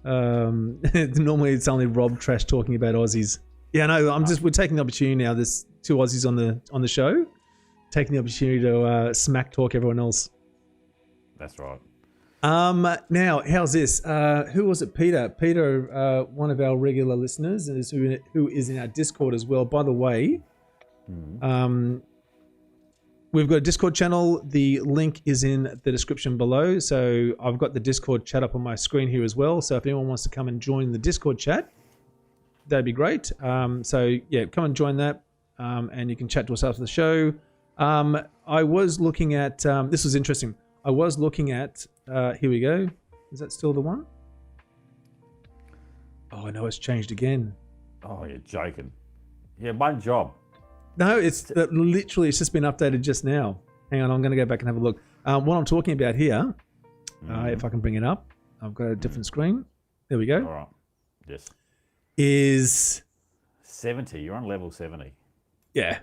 Normally it's only Rob trash talking about Aussies. Yeah, no, we're taking the opportunity now. There's 2 Aussies on the show, taking the opportunity to smack talk everyone else. That's right. Now, how's this? Who was it? Peter, one of our regular listeners, who is in our Discord as well. By the way, we've got a Discord channel. The link is in the description below. So I've got the Discord chat up on my screen here as well. So if anyone wants to come and join the Discord chat, that'd be great. So yeah, come and join that, and you can chat to us after the show. I was looking at this was interesting. I was looking at here we go. Is that still the one? Oh no, it's changed again. Oh, you're joking. Yeah, one job. No, it's literally it's just been updated just now. Hang on, I'm going to go back and have a look. What I'm talking about here, if I can bring it up, I've got a different screen. There we go. All right. Yes. Is 70. You're on level 70. Yeah.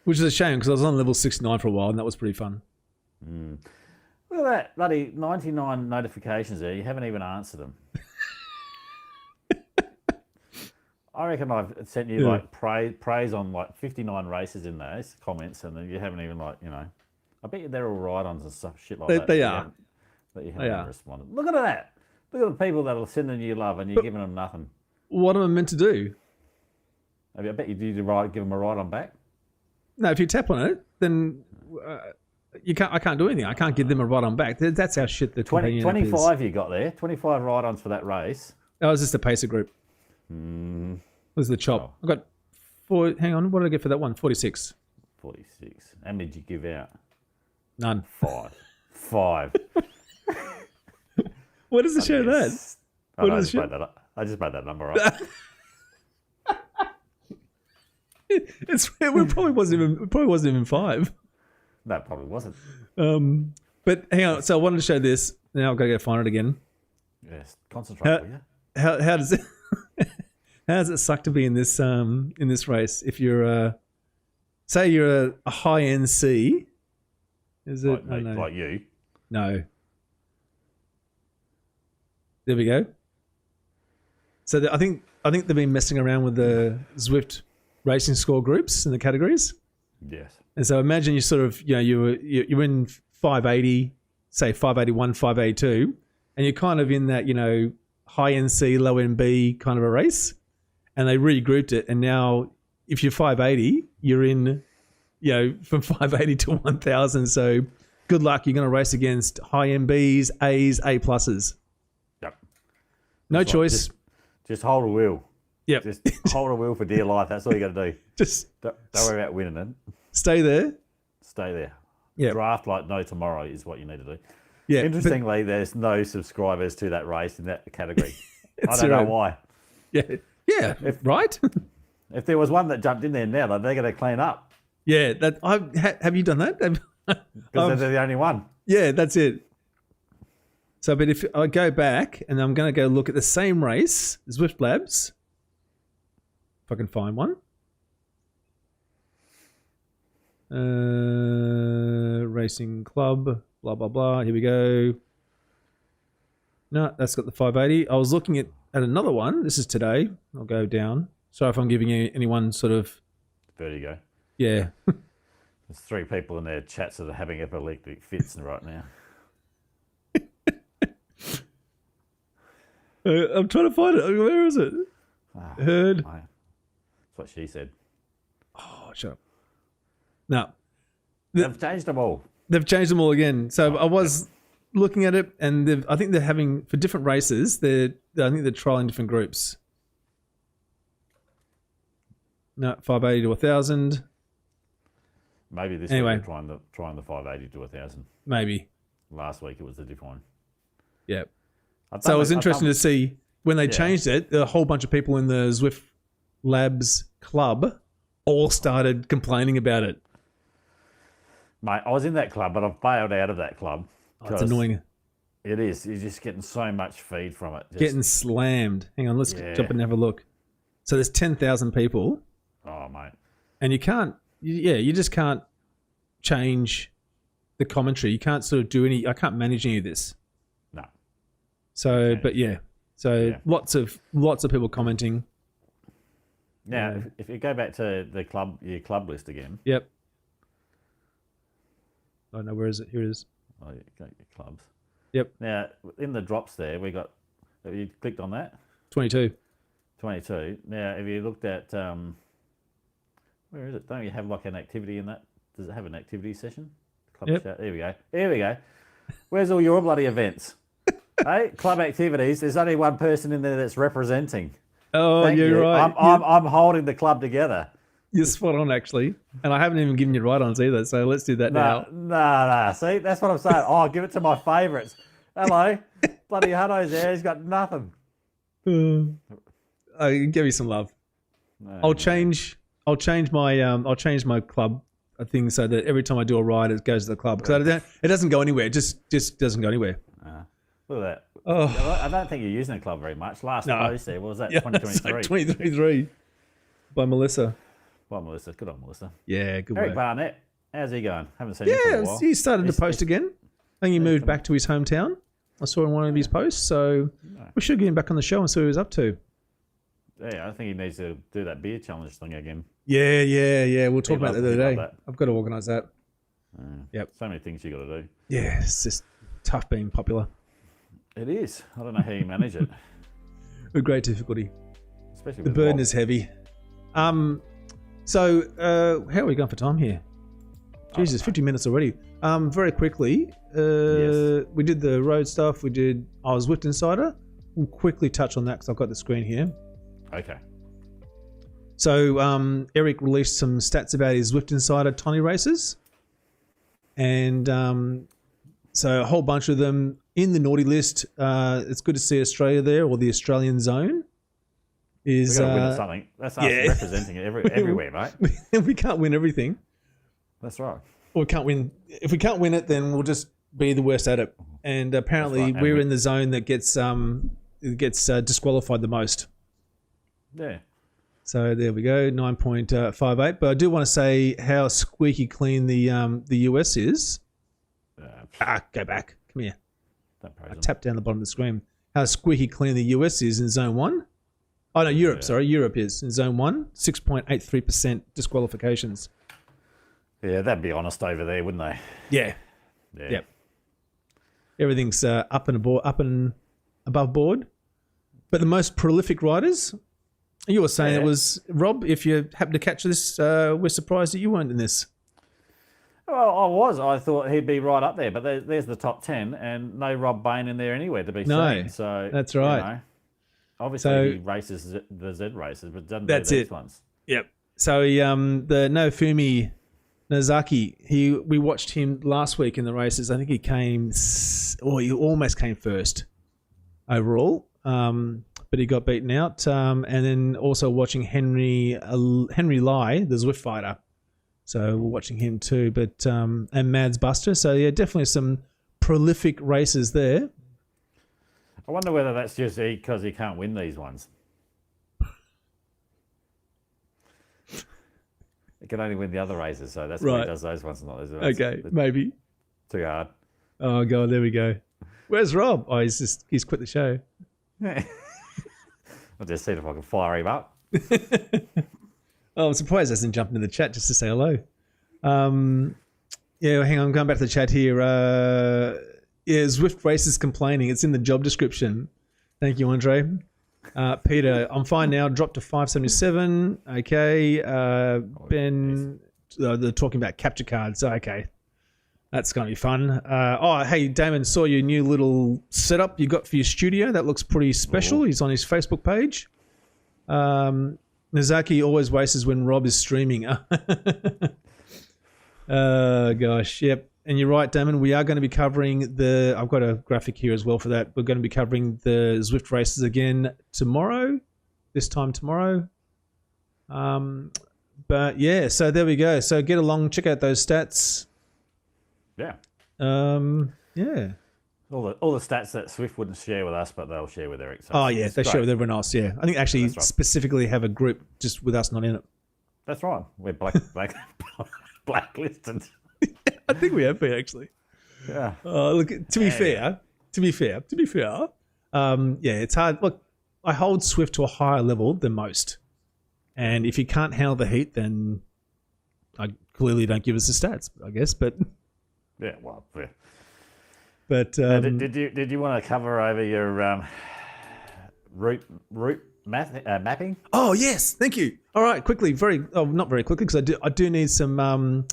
Which is a shame because I was on level 69 for a while and that was pretty fun. Look at that. Bloody 99 notifications there. You haven't even answered them. I reckon I've sent you like praise on like 59 races in those comments, and then you haven't even I bet you they're all ride-ons and stuff, shit like that. They are. That you haven't responded. Look at that. Look at the people that are sending you love and you're giving them nothing. What am I meant to do? I bet you do give them a ride on back. No, if you tap on it, then you can't. I can't do anything. I can't give them a ride on back. That's how shit the 25 you got there. 25 ride-ons for that race. That was just a pacer group. It was the chop. I got 4. Hang on, what did I get for that one? 46. 46. How many did you give out? None. 5. What does it show that? I just made that up. I just made that number up. It probably wasn't even 5. No, it probably wasn't. But hang on. So I wanted to show this. Now I've got to go find it again. Yes, concentrate. Will you? How does it? How does it suck to be in this race? If you're say you're a high NC, is it? Like, me, like you? No. There we go. So I think they've been messing around with the Zwift racing score groups and the categories. Yes. And so imagine you sort of, you're in 580, say 581, 582, and you're kind of in that, high NC, low NB kind of a race. And they regrouped it. And now if you're 580, you're in, from 580 to 1000. So good luck. You're going to race against high NBs, A's, A pluses. Yep. No choice. Just hold a wheel. Yep. Just hold a wheel for dear life. That's all you got to do. Just don't worry about winning it. Stay there. Stay there. Yeah. Draft like no tomorrow is what you need to do. Yeah. Interestingly, there's no subscribers to that race in that category. I don't zero. know why. Yeah. Yeah. Right. If there was one that jumped in there now, they're going to clean up. Yeah. Have you done that? Because they're the only one. Yeah, that's it. So, but if I go back and I'm going to go look at the same race, Zwift Labs, if I can find one. Racing Club, blah, blah, blah. Here we go. No, that's got the 580. I was looking at another one. This is today. I'll go down. Sorry if I'm giving you anyone sort of... Vertigo. Yeah. There's 3 people in their chats that are having epileptic fits right now. I'm trying to find it. Where is it? Heard. That's what she said. Oh, shut up. No. They've changed them all. They've changed them all again. So I was looking at it, and I think they're having, for different races, I think they're trialing different groups. No, 580 to 1,000. Maybe this Anyway. week they're trying the 580 to 1,000. Maybe. Last week it was the Define. Yeah. So it was interesting to see when they changed it, a whole bunch of people in the Zwift Labs club all started complaining about it. Mate, I was in that club, but I've bailed out of that club. Oh, it's annoying. It is. You're just getting so much feed from it. Getting slammed. Hang on, let's jump and have a look. So there's 10,000 people. Oh, mate. And you can't, you just can't change the commentary. You can't sort of I can't manage any of this. No. So, but lots of people commenting. Now, if you go back to your club list again. Yep. Oh no, where is it? Here it is. Oh, you got your clubs. Yep. Now, in the drops there, have you clicked on that? 22. 22. Now, have you looked at, where is it? Don't you have like an activity in that? Does it have an activity session? Club Yep. chat. There we go. Here we go. Where's all your bloody events? Hey, club activities. There's only one person in there that's representing. Oh, Thank you're you. right. I'm holding the club together. You're spot on, actually. And I haven't even given you ride-ons either, so let's do that now. No. See, that's what I'm saying. Oh, give it to my favourites. Hello. Bloody Hutto's there. He's got nothing. Give me some love. No, I'll change my club thing so that every time I do a ride, it goes to the club. Because it doesn't go anywhere. It just doesn't go anywhere. Look at that. Oh. I don't think you're using the club very much. Last post there, what was that? Yeah, 2023. like 2023 by Melissa. Well, Melissa. Good on Melissa. Yeah, good Eric work. Barnett. How's he going? Haven't seen him for a while. He started to post again. I think he moved back to his hometown. I saw in one of his posts, so we should get him back on the show and see what he was up to. Yeah, I think he needs to do that beer challenge thing again. Yeah. We'll talk about that the other day. that. I've got to organise that. Yep. So many things you got to do. Yeah, it's just tough being popular. It is. I don't know how you manage it. With great difficulty. Especially The with burden Rob. is heavy. So how are we going for time here? Jesus, 50 minutes already. Very quickly, Yes. we did the road stuff. I was Zwift Insider. We'll quickly touch on that because I've got the screen here. Okay. So Eric released some stats about his Zwift Insider Tony races. And so a whole bunch of them in the naughty list. It's good to see Australia there, or the Australian zone. We've got to win at something. That's us representing it everywhere, mate. We can't win everything. That's right. Or we can't win. If we can't win it, then we'll just be the worst at it. And apparently, right. And we're in the zone that gets disqualified the most. Yeah. So there we go, 9.58. But I do want to say how squeaky clean the US is. Go back. Come here. Don't praise I them. tapped down the bottom of the screen. How squeaky clean the US is in zone 1. Oh, no, Europe. Sorry, Europe is in zone 1. 6.83% disqualifications. Yeah, they'd be honest over there, wouldn't they? Yeah. Yeah. Yep. Everything's up and above board. But the most prolific riders, you were saying it was Rob. If you happen to catch this, we're surprised that you weren't in this. Well, I thought he'd be right up there, but there's the top 10, and no Rob Bain in there anywhere to be seen. So that's right. You know, obviously, he races the Z races, but doesn't do these ones. Yep. So the Naofumi Nozaki, we watched him last week in the races. I think he almost came first overall, but he got beaten out. And then also watching Henry Lai, the Zwift fighter. So we're watching him too, but and Mads Buster. So yeah, definitely some prolific races there. I wonder whether that's just because he can't win these ones. He can only win the other races, so that's why he does those ones, not those ones. Okay, maybe. Too hard. Oh god, there we go. Where's Rob? Oh, he's quit the show. I'll just see if I can fire him up. Oh, I'm surprised he hasn't jumped into the chat just to say hello. Yeah, hang on, I'm going back to the chat here. Zwift Races complaining. It's in the job description. Thank you, Andre. Peter, I'm fine now. Dropped to 577. Okay. Ben, they're talking about capture cards. Okay. That's going to be fun. Hey, Damon, saw your new little setup you got for your studio. That looks pretty special. He's on his Facebook page. Nozaki always races when Rob is streaming. Gosh, yep. And you're right, Damon. We are going to be covering I've got a graphic here as well for that. We're going to be covering the Zwift races again tomorrow. This time tomorrow. But yeah, so there we go. So get along, check out those stats. Yeah. Yeah. All the stats that Swift wouldn't share with us, but they'll share with Eric. So Oh yeah, they share with everyone else. Yeah, I think actually specifically have a group just with us not in it. That's right. We're blacklisted. I think we have been actually. Yeah. Look, to be fair, yeah, it's hard. Look, I hold Swift to a higher level than most, and if you can't handle the heat, then I clearly don't give us the stats, I guess. But yeah, well, yeah. But did you want to cover over your route mapping? Oh yes, thank you. All right, quickly, not very quickly because I do need some.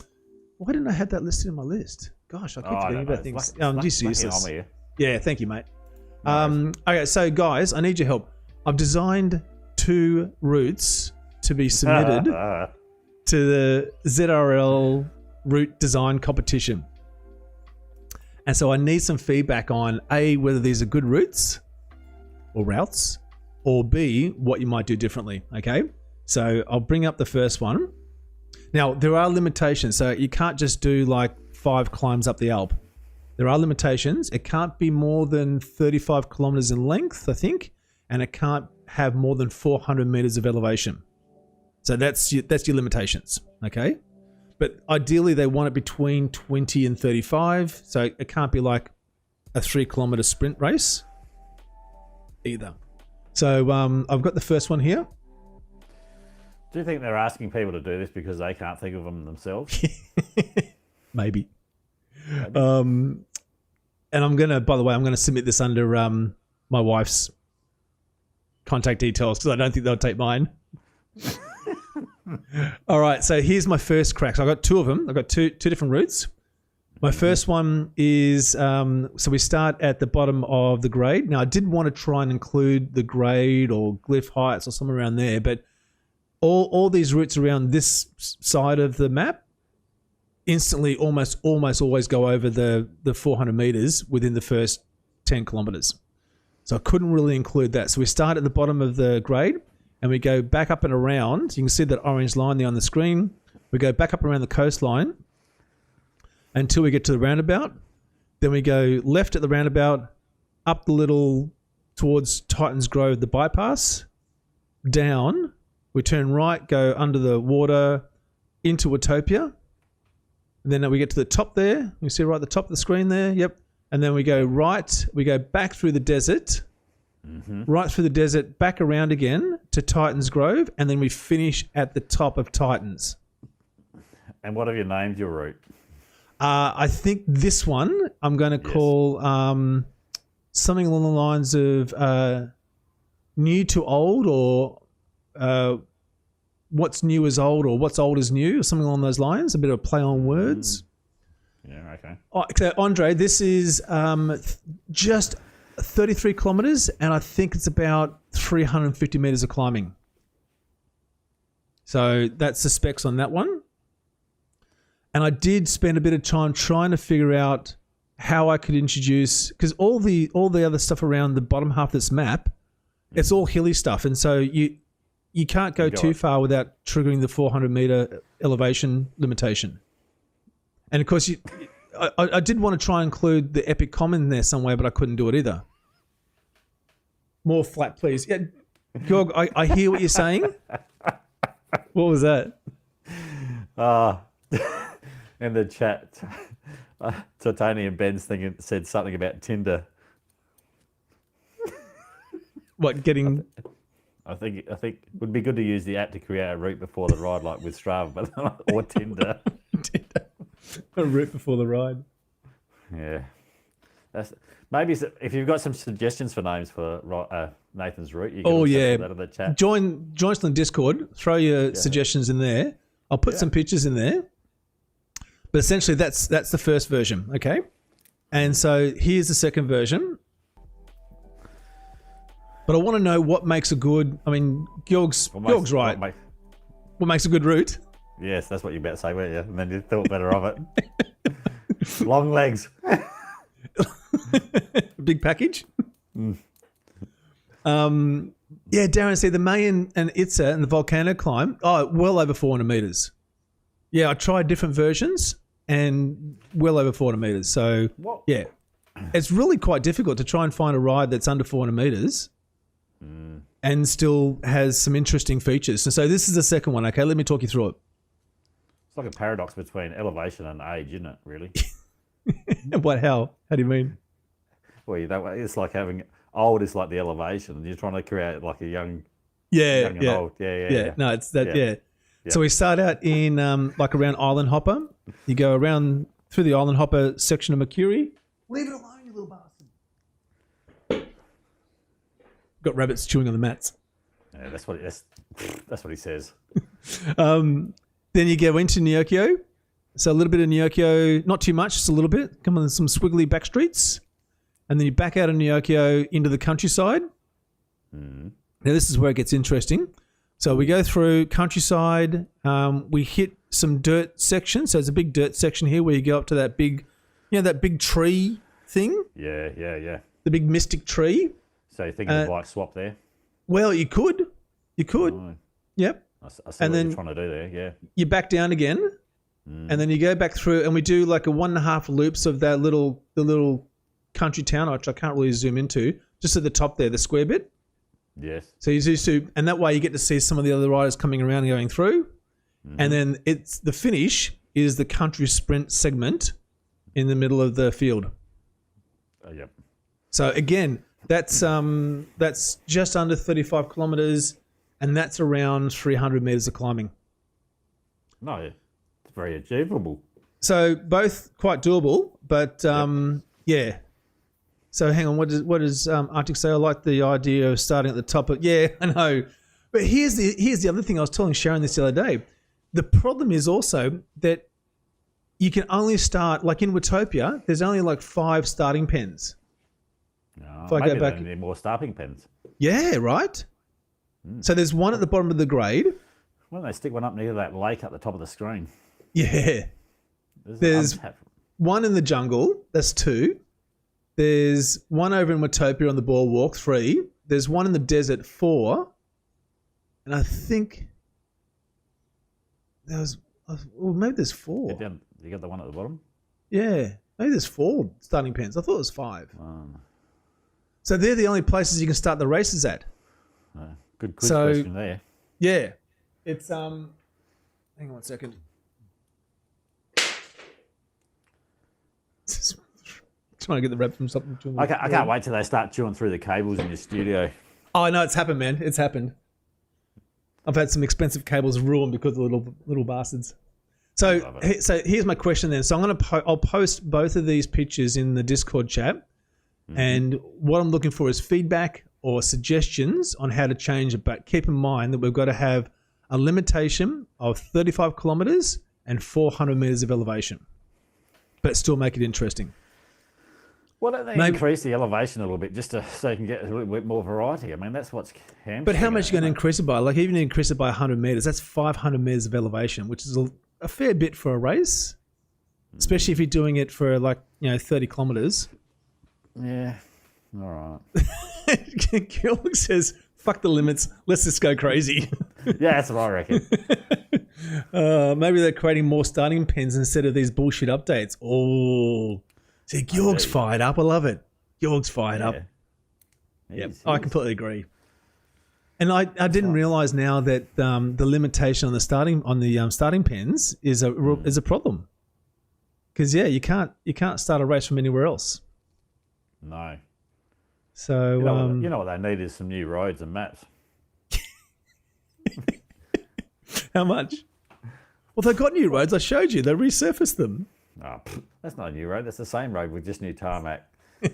Why didn't I have that listed in my list? Gosh, I keep forgetting about things. Just useless. Yeah, thank you, mate. Okay, so guys, I need your help. I've designed 2 routes to be submitted to the ZRL route design competition. And so I need some feedback on A, whether these are good routes, or B, what you might do differently, okay? So I'll bring up the first one. Now, there are limitations, so you can't just do like 5 climbs up the Alp. There are limitations. It can't be more than 35 kilometers in length, I think, and it can't have more than 400 meters of elevation. So that's your limitations, okay? But ideally, they want it between 20 and 35, so it can't be like a 3-kilometer sprint race either. So I've got the first one here. Do you think they're asking people to do this because they can't think of them themselves? Maybe. And And by the way, I'm going to submit this under my wife's contact details because I don't think they'll take mine. All right, so here's my first crack. So I got two of them. I've got two different routes. My first one is, so we start at the bottom of the grade. Now, I did want to try and include the grade or Glyph Heights or somewhere around there, but all these routes around this side of the map instantly almost always go over the 400 meters within the first 10 kilometers. So I couldn't really include that. So we start at the bottom of the grade and we go back up and around. You can see that orange line there on the screen. We go back up around the coastline until we get to the roundabout. Then we go left at the roundabout, up the little towards Titans Grove, the bypass, down. We turn right, go under the water into Watopia. And then we get to the top there. You see right at the top of the screen there. Yep. And then we go right. We go back through the desert, right through the desert, back around again to Titans Grove. And then we finish at the top of Titans. And what have you named your route? I think this one I'm going to call something along the lines of new to old, or what's new is old, or what's old is new, or something along those lines. A bit of a play on words. Yeah, okay. So Andre, this is just 33 kilometers, and I think it's about 350 meters of climbing. So that's the specs on that one. And I did spend a bit of time trying to figure out how I could introduce, because all the other stuff around the bottom half of this map, it's all hilly stuff, and so you can't go too far without triggering the 400 meter elevation limitation. And of course, I did want to try and include the Epic Common in there somewhere, but I couldn't do it either. More flat, please. Yeah, Georg, I hear what you're saying. What was that? In the chat, Titanium Ben's said something about Tinder. What, getting... I think it would be good to use the app to create a route before the ride, like with Strava, or Tinder. A route before the ride. Yeah, maybe if you've got some suggestions for names for Nathan's route, you can put that in the chat. Join us on Discord. Throw your suggestions in there. I'll put some pictures in there. But essentially, that's the first version, okay? And so here's the second version. But I want to know what makes a good... I mean, Georg's right. What makes a good route? Yes, that's what you're about to say, weren't you? And then you thought better of it. Long legs. Big package. Yeah, Darren, see, the Mayan and Itza and the volcano climb, well over 400 meters. Yeah, I tried different versions and well over 400 meters. So, yeah, it's really quite difficult to try and find a ride that's under 400 meters and still has some interesting features. And so this is the second one. Okay, let me talk you through it. It's like a paradox between elevation and age, isn't it, really? What, how? How do you mean? Well, it's like having old is like the elevation, and you're trying to create like a young and old. Yeah. No, it's that. Yeah. So we start out in like around Island Hopper. You go around through the Island Hopper section of Mercury. Leave it alone, you little bastard. Got rabbits chewing on the mats. Yeah, that's what he says. Then you go into Neokio. So a little bit of Neokio, not too much, just a little bit. Come on, some squiggly back streets. And then you back out of Neokio into the countryside. Now this is where it gets interesting. So we go through countryside. We hit some dirt sections. So there's a big dirt section here where you go up to that big, that big tree thing. Yeah. The big mystic tree. So you're thinking of like swap there? Well, you could. Oh. Yep. I see what you're trying to do there, yeah. You back down again, and then you go back through, and we do like a 1.5 loops of that the little country town, which I can't really zoom into, just at the top there, the square bit. Yes. So you do, and that way you get to see some of the other riders coming around and going through, and then it's the finish is the country sprint segment in the middle of the field. Yep. So again, that's just under 35 kilometers, and that's around 300 meters of climbing. No, it's very achievable. So both quite doable, but yeah. So hang on, what does Arctic say? I like the idea of starting at the top. Yeah, I know. But here's the other thing. I was telling Sharon this the other day. The problem is also that you can only start, like in Watopia, there's only like 5 starting pens. No, If I maybe go back, they need more starting pens. yeah, right. So there's one at the bottom of the grade. Why don't they stick one up near that lake at the top of the screen? Yeah. There's one in the jungle. That's 2. There's one over in Watopia on the boardwalk, 3. There's one in the desert, 4. And I think there was, maybe there's 4. You got the one at the bottom? Yeah, maybe there's 4 starting pens. I thought it was 5. So they're the only places you can start the races at. Good question there. Yeah, it's hang on 1 second. Trying to get the rep from something. I can't wait till they start chewing through the cables in your studio. Oh no, it's happened, man. It's happened. I've had some expensive cables ruined because of little bastards. So here's my question then. So I'll post both of these pictures in the Discord chat, and what I'm looking for is feedback or suggestions on how to change it. But keep in mind that we've got to have a limitation of 35 kilometers and 400 meters of elevation, but still make it interesting. Why don't they increase the elevation a little bit just so you can get a little bit more variety? I mean, that's what's hamstring. But how much are you going to increase it by? Like even increase it by 100 meters, that's 500 meters of elevation, which is a fair bit for a race, especially if you're doing it for 30 kilometers. Yeah, all right. Georg says, fuck the limits, let's just go crazy. Yeah, that's what I reckon. Maybe they're creating more starting pens instead of these bullshit updates. Oh, see, Georg's fired up. I love it. Georg's fired up. Yeah, I completely agree. And I didn't realize now that the limitation on the starting pens is a problem. Because you can't start a race from anywhere else. No. So you know what they need is some new roads and maps. How much? Well, they've got new roads. I showed you. They resurfaced them. Oh, that's not a new road. That's the same road with just new tarmac. They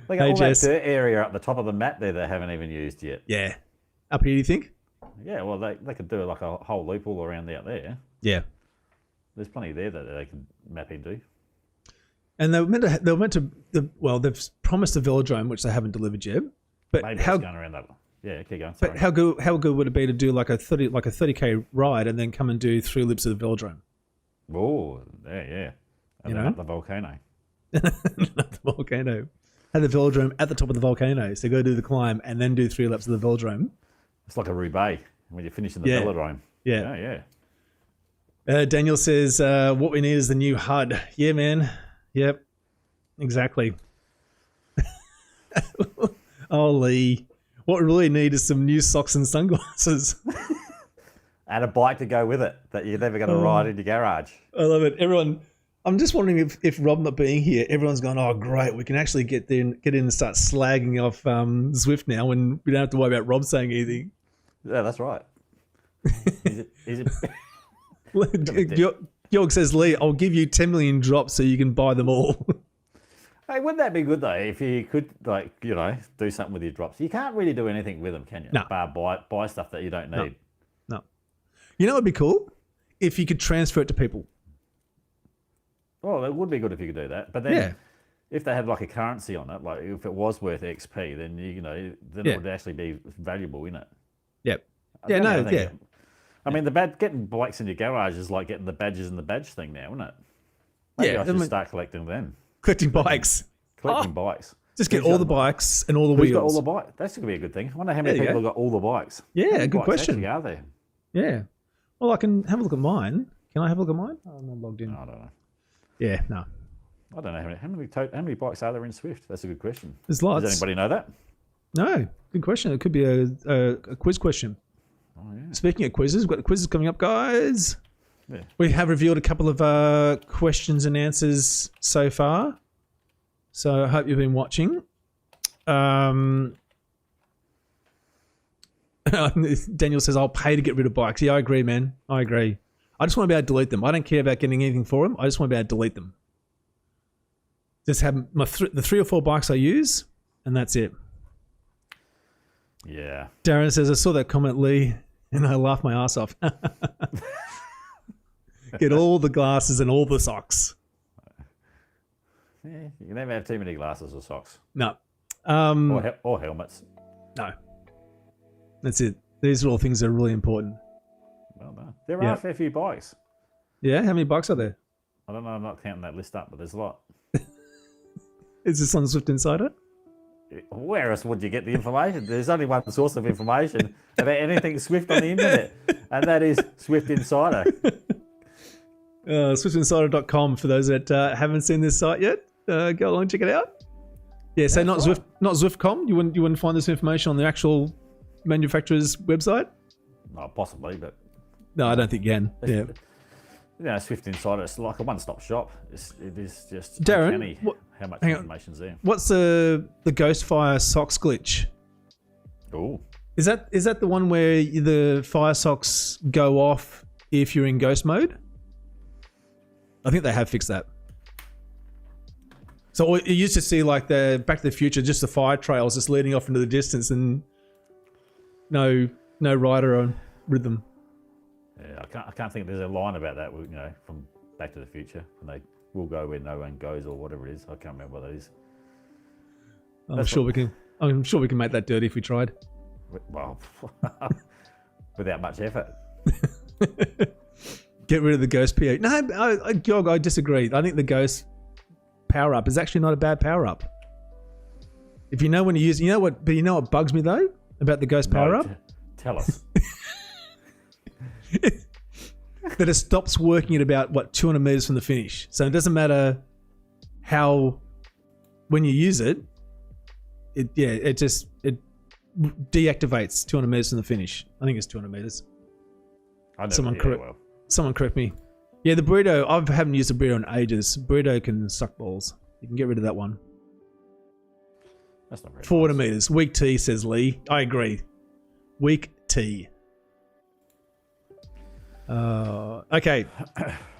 got all that dirt area up the top of the map there they haven't even used yet. Yeah. Up here, do you think? Yeah, well, they could do like a whole loop all around out there. Yeah. There's plenty there that they could map into. And they were meant to. They've promised a velodrome, which they haven't delivered yet. But maybe how going around that one? Yeah, keep going. Sorry. But how good would it be to do like a 30k ride and then come and do 3 loops of the velodrome? Oh, yeah. And then up the volcano. Not the volcano. Have the velodrome at the top of the volcano. So go do the climb and then do 3 laps of the velodrome. It's like a Roubaix when you're finishing the velodrome. Yeah. Oh, yeah. Daniel says, what we need is the new HUD. Yeah, man. Yep. Exactly. Holy. What we really need is some new socks and sunglasses. And a bike to go with it that you're never going to ride in your garage. I love it. Everyone, I'm just wondering if Rob not being here, everyone's going, oh, great, we can actually get in and start slagging off Zwift now and we don't have to worry about Rob saying anything. Yeah, that's right. Georg says, Lee, I'll give you 10 million drops so you can buy them all. Hey, wouldn't that be good though if you could, do something with your drops? You can't really do anything with them, can you? No. Bar buy stuff that you don't need. No. You know what would be cool? If you could transfer it to people. Well, it would be good if you could do that. But then if they had like a currency on it, like if it was worth XP, then it would actually be valuable, innit? Yep. I mean, getting bikes in your garage is like getting the badges and the badge thing now, isn't it? Maybe I should start collecting them. Collecting bikes. Collecting bikes. Just get all the bikes and all the wheels. Who's got all the bikes? That's going to be a good thing. I wonder how many people have got all the bikes. Yeah, good question. Are there? Yeah. Well, I can have a look at mine. Can I have a look at mine? I'm not logged in. I don't know. Yeah, no. I don't know how many bikes are there in Swift. That's a good question. There's lots. Does anybody know that? No, good question. It could be a quiz question. Oh, yeah. Speaking of quizzes, we've got the quizzes coming up, guys. Yeah. We have revealed a couple of questions and answers so far. So I hope you've been watching. Daniel says, I'll pay to get rid of bikes. Yeah, I agree, man. I agree. I just want to be able to delete them. I don't care about getting anything for them. I just want to be able to delete them. Just have the 3 or 4 bikes I use, and that's it. Yeah. Darren says, I saw that comment, Lee, and I laughed my ass off. Get all the glasses and all the socks. Yeah, you can never have too many glasses or socks. No. Or helmets. No. That's it. These are all things that are really important. Well done. There are a fair few bikes. Yeah? How many bikes are there? I don't know, I'm not counting that list up, but there's a lot. Is this on Swift Insider? Where else would you get the information? There's only one source of information about anything Swift on the internet, and that is Swift Insider. SwiftInsider.com for those that haven't seen this site yet. Go along and check it out. Yeah, so not right. Zwift.com. You wouldn't find this information on the actual manufacturer's website? Oh, possibly, but No, I don't think you can. Yeah. You know, Swift Insider, it's like a one-stop shop. It is just Darren, uncanny how much hang on. information's there. What's the Ghostfire socks glitch? Oh, Is that the one where the fire socks go off if you're in ghost mode? I think they have fixed that. So you used to see like the Back to the Future, just the fire trails just leading off into the distance and no rider on rhythm. yeah, I can't think there's a line about that, you know, from Back to the Future, and they will go where no one goes or whatever it is. I can't remember what that is. I'm sure we can make that dirty if we tried. Well, without much effort. Get rid of the ghost PO. No, Georg, I disagree. I think the ghost power up is actually not a bad power up. If you know when to use, you know what bugs me though about the ghost power up? Tell us. That it stops working at about 200 meters from the finish. So it doesn't matter when you use it. It deactivates 200 meters from the finish. I think it's 200 meters. Someone correct me. Yeah, the burrito. I haven't used a burrito in ages. Burrito can suck balls. You can get rid of that one. That's not very 400 nice. meters. Weak T, says Lee. I agree. Weak T. Okay.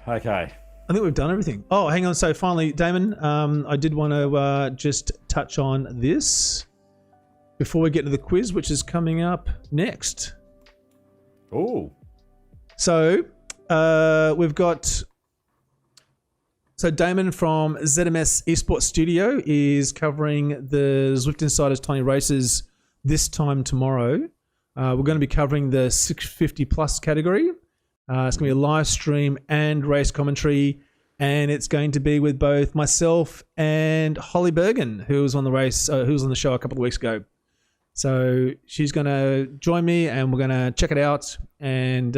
Okay. I think we've done everything. Oh, hang on. So finally, Damon, I did want to just touch on this before we get to the quiz, which is coming up next. Oh. So we've got... So Damon from ZMS Esports Studio is covering the Zwift Insiders Tiny Races this time tomorrow. We're going to be covering the 650 plus category. It's going to be a live stream and race commentary, and it's going to be with both myself and Holly Bergen, who was on the race, who was on the show a couple of weeks ago. So she's going to join me, and we're going to check it out, and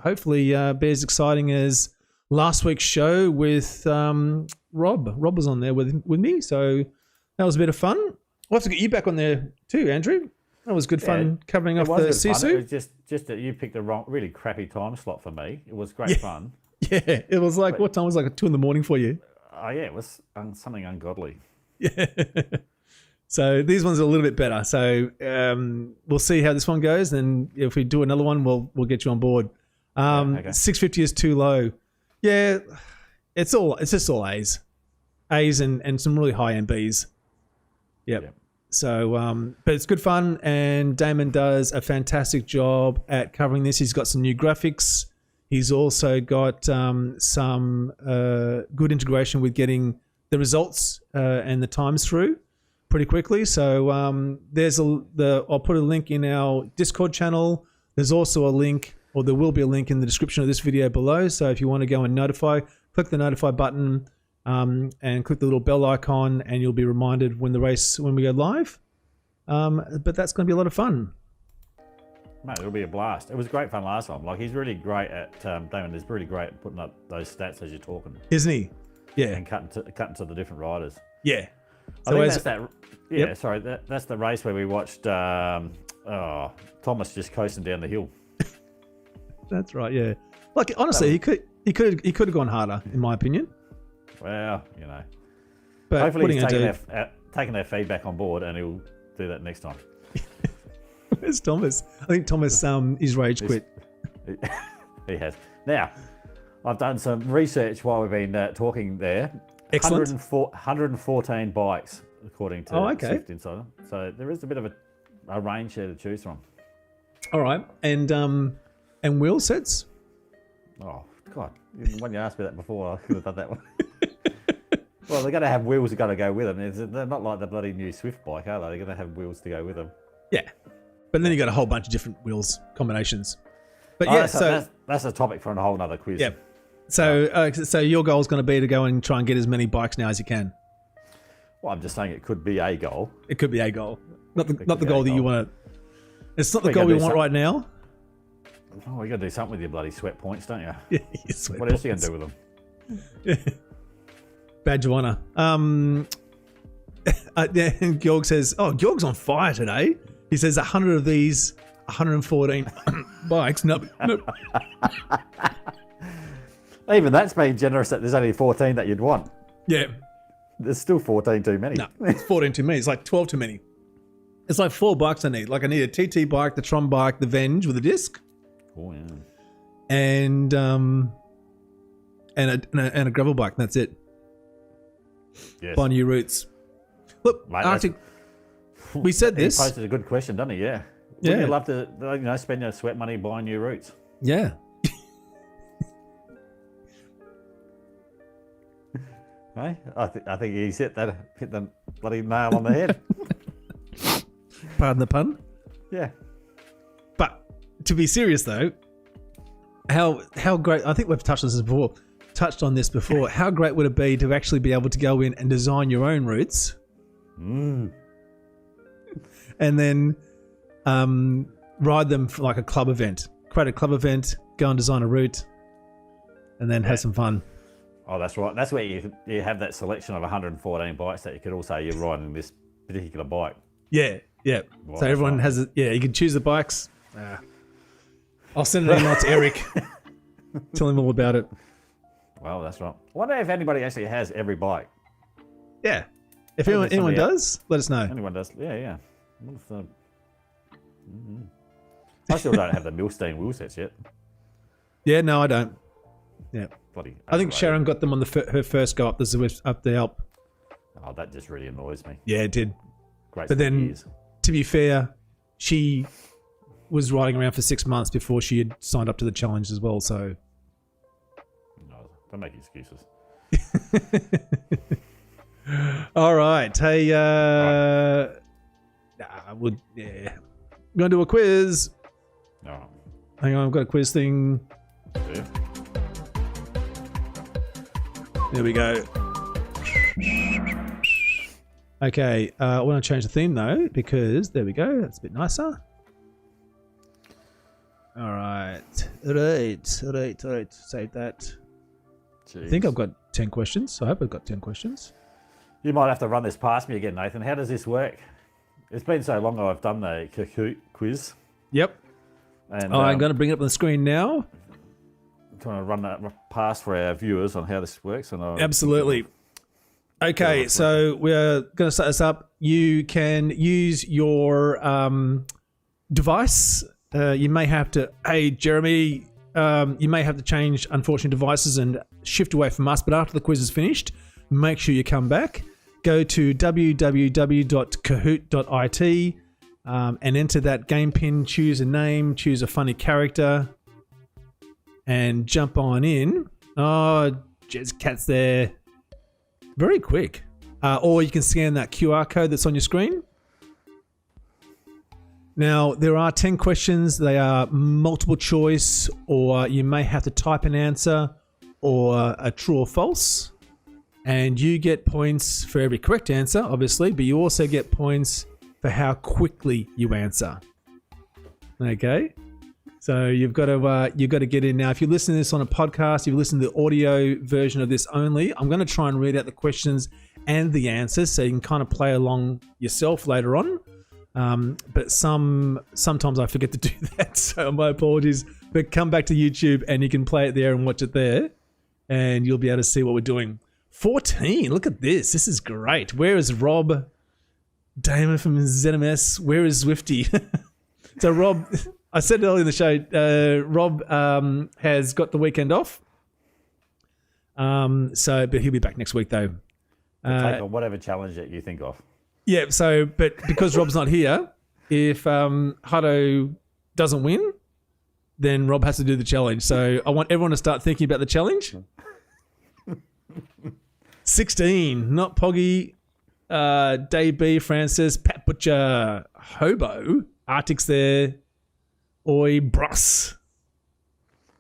hopefully be as exciting as last week's show with Rob. Rob was on there with me, so that was a bit of fun. We'll have to get you back on there too, Andrew. That was good fun covering off the Sisu. It was just that you picked a really crappy time slot for me. It was great fun. Yeah, it was like, what time was it? Like 2 a.m. for you? Oh, yeah, it was something ungodly. Yeah. So these ones are a little bit better. So we'll see how this one goes. And if we do another one, we'll get you on board. Okay. 650 is too low. Yeah, it's just all A's. A's and some really high-end B's. Yep. So, but it's good fun, and Damon does a fantastic job at covering this. He's got some new graphics. He's also got some good integration with getting the results and the times through pretty quickly. So I'll put a link in our Discord channel. There's also a link, or there will be a link in the description of this video below. So if you want to go and notify, click the notify button. And click the little bell icon, and you'll be reminded when we go live. But that's going to be a lot of fun. Mate, it'll be a blast. It was great fun last time. Like, he's really great at Damon is really great at putting up those stats as you're talking, Isn't he? Yeah. and cutting to the different riders. Yeah. I So think as- that's that. Yeah, Yep. sorry, that's the race where we watched Thomas just coasting down the hill. That's right. Yeah. Like, honestly, he could have gone harder, in my opinion. Well, you know, But hopefully what are he's you gonna taking their feedback on board, and he'll do that next time. do? Where's Thomas? I think Thomas is rage quit. He has. Now, I've done some research while we've been talking there, Excellent. 114 bikes, according to Okay. Swift Insider. So there is a bit of a range here to choose from. All right. And wheel sets? Oh, God. When you asked me that before, I could have done that one. Well, they're going to have wheels that got to go with them. They're not like the bloody new Swift bike, are they? They're going to have wheels to go with them. Yeah. But then you got a whole bunch of different wheels combinations. But Oh, yeah, that's a topic for a whole nother quiz. yeah. So your goal is going to be to go and try and get as many bikes now as you can. Well, I'm just saying it could be a goal. It could be a goal, not the be goal a that you goal. want to. It's not the We goal can we do want something. right now. Oh, you got to do something with your bloody sweat points, don't you? Yeah, you sweat What else are you going balls. to do with them? Badge of honor. Yeah, and Georg says, "Oh, Georg's on fire today." He says, 100 of these, 114 bikes. No. Even that's being generous that there's only 14 that you'd want. Yeah. There's still 14 too many. No, it's 14 too many. It's like 12 too many. It's like 4 bikes I need. Like I need a TT bike, the Tron bike, the Venge with a disc, Oh, yeah. and a gravel bike. And that's it. Yes. Buy new routes. Look, Mate, Arctic. We said He this. posted a good question, doesn't he? Yeah. Yeah. Wouldn't you love to spend your sweat money buying new routes? Yeah. Hey? I think he's hit the bloody nail on the head. Pardon the pun. Yeah. But to be serious though, how great, I think we've touched on this before. How great would it be to actually be able to go in and design your own routes? And then ride them for like a club event. Create a club event, go and design a route, and then have some fun. Oh, that's right. That's where you have that selection of 114 bikes that you could also you're riding this particular bike. Yeah, yeah. Well, So that's everyone right. has you can choose the bikes. I'll send an email to Eric. Tell him all about it. Well, that's right. I wonder if anybody actually has every bike. Yeah. If Wonder if anyone somebody does, let us know. Anyone does? Yeah, yeah. What if the... I still don't have the Milstein wheel sets yet. Yeah, no, I don't. Yeah. Bloody I think overrated. Sharon got them on her first go up the Zwift, up the Alp. Oh, that just really annoys me. Yeah, it did. Great But for then, years. to be fair, she was riding around for 6 months before she had signed up to the challenge as well. So, No, don't make excuses. all right. Hey, we're gonna do a quiz. No. Hang on, I've got a quiz thing. Yeah. There we go. Okay, I want to change the theme though because there we go. That's a bit nicer. All right. Save that. I think I've got 10 questions. I hope I've got 10 questions. You might have to run this past me again, Nathan. How does this work? It's been so long I've done the Kahoot quiz. Yep. And I'm going to bring it up on the screen now. I'm trying to run that past for our viewers on how this works. And Absolutely. Okay, so we're going to set this up. You can use your device. You may have to, hey, Jeremy, you may have to change, unfortunately, devices and shift away from us. But after the quiz is finished, make sure you come back. Go to www.kahoot.it and enter that game pin, choose a name, choose a funny character, and jump on in. Oh, Jez Cat's there. Very quick. Or you can scan that QR code that's on your screen. Now, there are 10 questions. They are multiple choice, or you may have to type an answer or a true or false. And you get points for every correct answer, obviously, but you also get points for how quickly you answer. Okay? So you've got to get in now. If you listen to this on a podcast, you listen to the audio version of this only. I'm going to try and read out the questions and the answers so you can kind of play along yourself later on. But sometimes I forget to do that, so my apologies. But come back to YouTube and you can play it there and watch it there, and you'll be able to see what we're doing. 14. Look at this. This is great. Where is Rob Damon from ZMS? Where is Zwifty? So Rob, I said earlier in the show, Rob has got the weekend off. But he'll be back next week though. Take on whatever challenge that you think of. Yeah. So, but because Rob's not here, if Hutto doesn't win, then Rob has to do the challenge. So I want everyone to start thinking about the challenge. 16, not Poggy, Dave B, Francis, Pat Butcher, Hobo, Arctic's there, Oi, Bruss,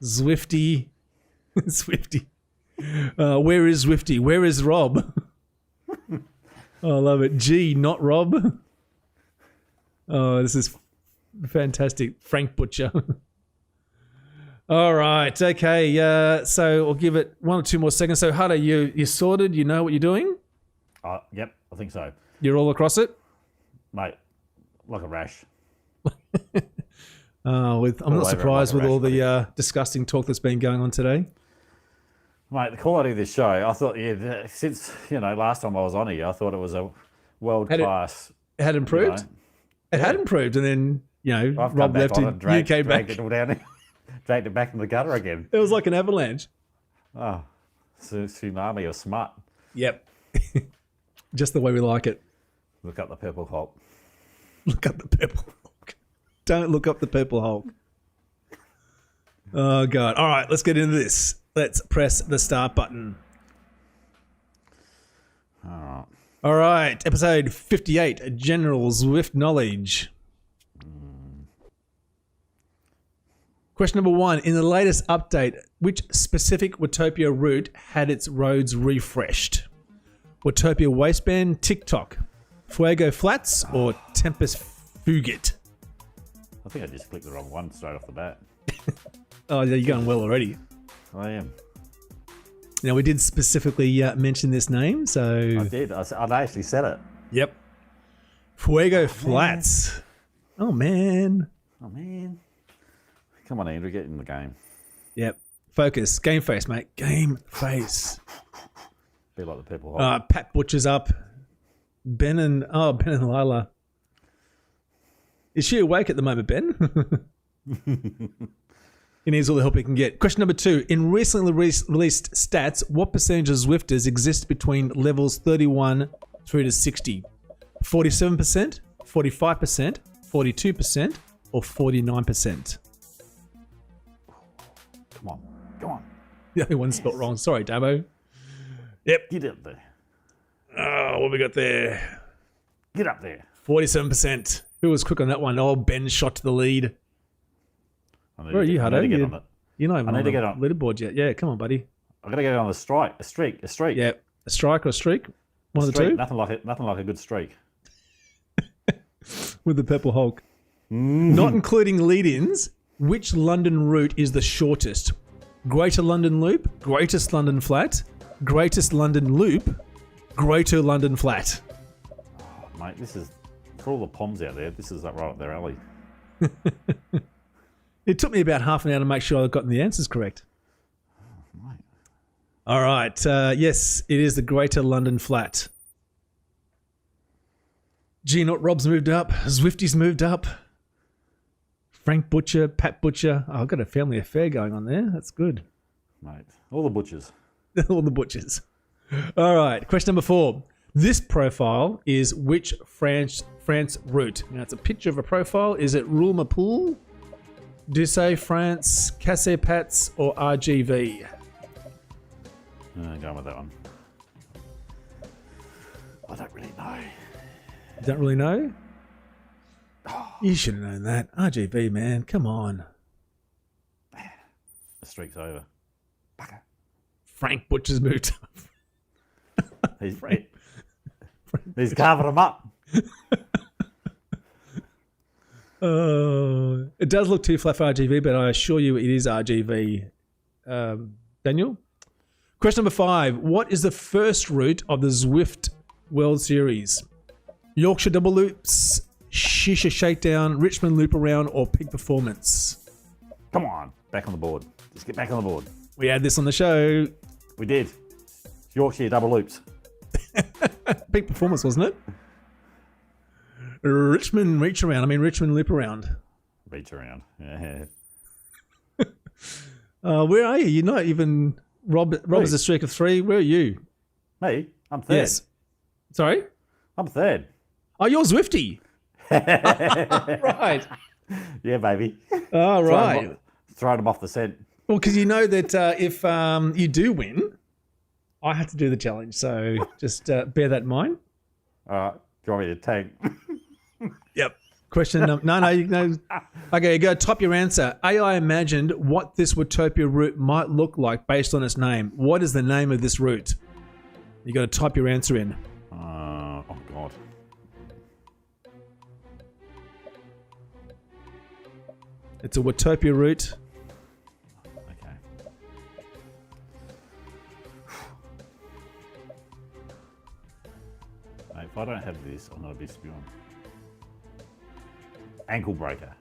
Zwifty, Swifty. Where is Zwifty? Where is Rob? Oh, I love it. G, not Rob. Oh, this is fantastic. Frank Butcher. All right. Okay. So I'll give it 1 or 2 more seconds. So, Hutto, you sorted? You know what you're doing? Yep, I think so. You're all across it? Mate, like a rash. I'm not surprised with all the rash, disgusting talk that's been going on today. Mate, the quality of this show, I thought, since, last time I was on here, I thought it was a world-class. It had improved? It had improved, and then, I've Rob left on it, and dragged you came back. it all down, dragged it back in the gutter again. It was like an avalanche. Oh, tsunami of smut. Yep. Just the way we like it. Look up the Purple Hulk. Look up the Purple Hulk. Don't look up the Purple Hulk. Oh, God. All right, let's get into this. Let's press the start button. All right. Episode 58, General Zwift Knowledge. Question number 1. In the latest update, which specific Watopia route had its roads refreshed? Watopia Waistband, TikTok, Fuego Flats, or Tempest Fugit? I think I just clicked the wrong one straight off the bat. Oh, yeah, you're going well already. I am. Now, we did specifically mention this name, so... I did. I actually said it. Yep. Fuego Flats. Oh, man. Oh, man. Come on, Andrew, get in the game. Yep. Focus. Game face, mate. Game face. Be like the Purple Hulk. Pat Butcher's up. Ben and Lila. Is she awake at the moment, Ben? He needs all the help he can get. Question number 2. In recently released stats, what percentage of Zwifters exist between levels 31 through to 60? 47%, 45%, 42%, or 49%? Come on. Come on. The only one spelled wrong. Sorry, Damo. Yep. Get up there. Oh, what we got there? Get up there. 47%. Who was quick on that one? Oh, Ben shot to the lead. Where are you, Hutto? You're not even on the leaderboard yet. Yeah, come on, buddy. I've got to get on a streak. Yeah, a strike or a streak? One of the two? Nothing like a good streak. With the Purple Hulk. Not including lead-ins, which London route is the shortest? Greater London Loop, Greatest London Flat, Greatest London Loop, Greater London Flat. Oh, mate, this is, for all the POMs out there, this is right up their alley. It took me about half an hour to make sure I'd gotten the answers correct. Oh, mate. All right. Yes, it is the Greater London Flat. G-Not Rob's moved up. Zwifty's moved up. Frank Butcher, Pat Butcher. Oh, I've got a family affair going on there. That's good. Mate, all the butchers. All the butchers. All right. Question number 4. This profile is which France route? Now, it's a picture of a profile. Is it Roulmapool, Dussay, France, Cassé-Pats, or RGV? Going with that one. I don't really know. You don't really know? You should have known that. RGV, man. Come on. The streak's over. Bugger. Frank Butcher's moved up. He's carving them up. It does look too flat for RGV, but I assure you it is RGV. Daniel? Question number 5. What is the first route of the Zwift World Series? Yorkshire Double Loops, Shisha Shakedown, Richmond Loop Around, or Peak Performance? Come on. Back on the board. Just get back on the board. We had this on the show. We did. Yorkshire Double Loops. Peak Performance, wasn't it? Richmond Loop Around. Reach around. Yeah. Where are you? You're not even Rob is a streak of 3. Where are you? Me? I'm third. Yes. Sorry? I'm third. Oh, you're Zwifty. Right. Yeah, baby. All right. Throwing them off the scent. Well, because you know that if you do win, I have to do the challenge. So just bear that in mind. All right. Do you want me to tank? Yep. Question number... No. Okay, go type your answer. AI imagined what this Watopia route might look like based on its name. What is the name of this route? You got to type your answer in. Oh, God. It's a Watopia route. Okay. Mate, if I don't have this, I'm going to be spewing. Ankle breaker.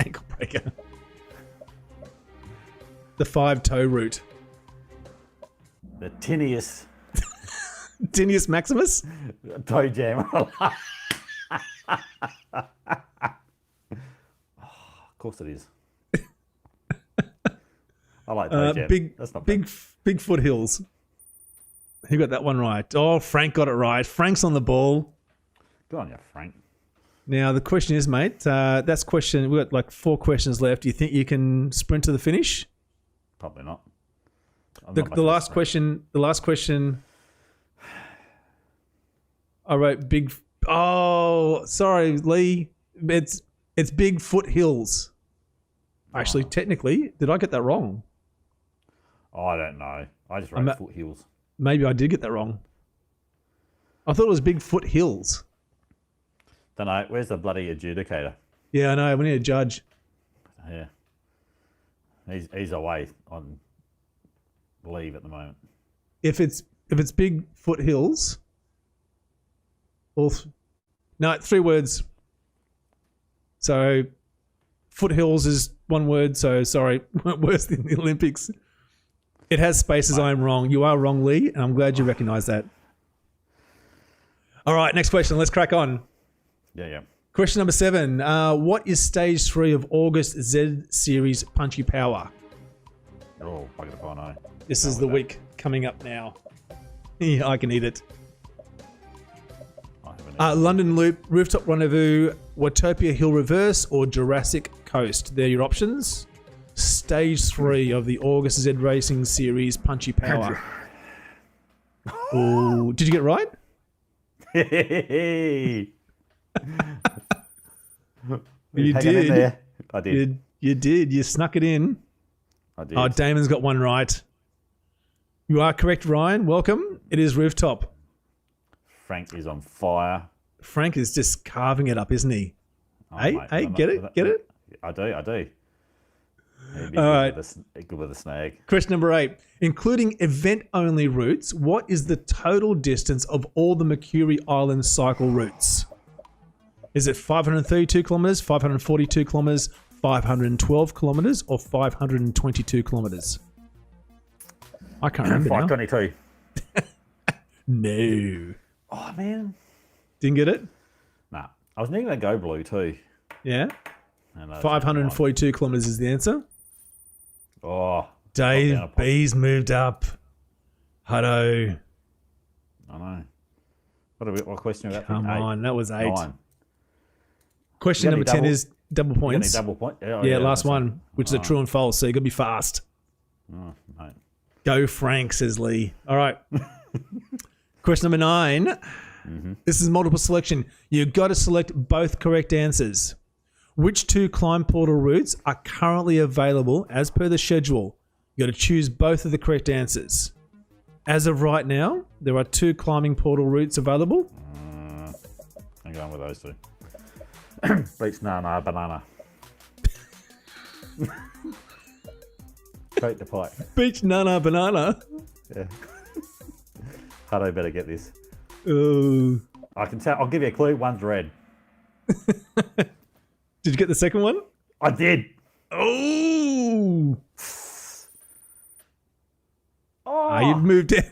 Ankle breaker. The 5-toe route. The tinniest Dinius Maximus? toe jam. Of course it is. I like toe jam. That's not bad. Big foothills. Who got that one right? Oh, Frank got it right. Frank's on the ball. Good on you, Frank. Now, the question is, mate, that's question. We've got like 4 questions left. Do you think you can sprint to the finish? Probably not. The last question. I wrote big. Oh, sorry, Lee. It's big foothills. Actually, technically, did I get that wrong? Oh, I don't know. I just wrote foothills. Maybe I did get that wrong. I thought it was big foothills. Don't know. Where's the bloody adjudicator? Yeah, I know. We need a judge. Yeah. He's away on leave at the moment. If it's big foothills, no, 3 words. So foothills is 1 word. So sorry, worse than the Olympics. It has spaces. I am wrong. You are wrong, Lee, and I'm glad you recognise that. All right, next question. Let's crack on. Yeah. Question number 7. What is stage 3 of August Z Series Punchy Power? Oh, bugger if I know. This is the week coming up now. Yeah, I can eat it. London Loop, Rooftop Rendezvous, Watopia Hill Reverse, or Jurassic Coast. They're your options. Stage 3 of the August Z Racing Series Punchy Power. Oh, did you get it right? Hey. You did. There. I did. You did. You snuck it in. I did. Oh, Damon's got one right. You are correct, Ryan. Welcome. It is Rooftop. Frank is on fire. Frank is just carving it up, isn't he? Oh, hey, mate, get it? Get it? I do. All right. Good with a snag. Question number 8. Including event-only routes, what is the total distance of all the Mercury Island cycle routes? Is it 532 kilometres, 542 kilometres, 512 kilometres, or 522 kilometres? I can't remember 522. No. Oh, man. Didn't get it? Nah. I was nearly going to go blue too. Yeah? 542 kilometres is the answer. Oh. Dave B's moved up. Hutto. I know. What question about? Come on, that was 8. 9. Question number 10 is double points. Double point? Yeah, last one, which is a true and false, so you got to be fast. Oh, mate. Go Frank, says Lee. All right. Question number 9. Mm-hmm. This is multiple selection. You've got to select both correct answers. Which 2 climb portal routes are currently available as per the schedule? You've got to choose both of the correct answers. As of right now, there are 2 climbing portal routes available. I'm going with those 2. Beach Nana Banana. Straight to Pike. Beach Nana Banana. Yeah. Hutto better get this. Oh. I can tell. I'll give you a clue. One's red. Did you get the second one? I did. Oh. Oh. You moved down.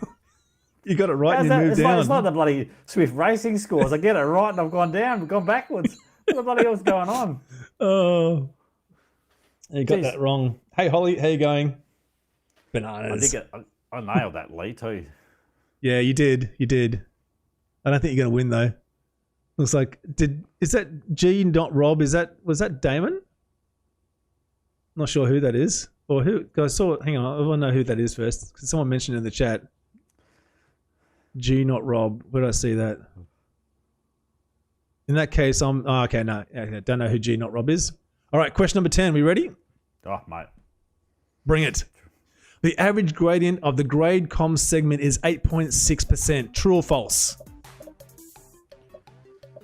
You got it right and you moved down. It's like the bloody Swift Racing scores. I get it right and I've gone down. I've gone backwards. What the bloody hell's going on? Oh. You got that wrong. Hey, Holly, how you going? Bananas. I nailed that, Lee, too. Yeah, you did. You did. I don't think you're going to win though. Looks like is that G not Rob? Was that Damon? Not sure who that is or who. I saw. Hang on, I want to know who that is first because someone mentioned in the chat. G not Rob. Where did I see that? In that case, I'm. Oh, okay, no, okay, don't know who G not Rob is. All right, question number 10. We ready? Oh, mate. Bring it. The average gradient of the grade comms segment is 8.6%. True or false?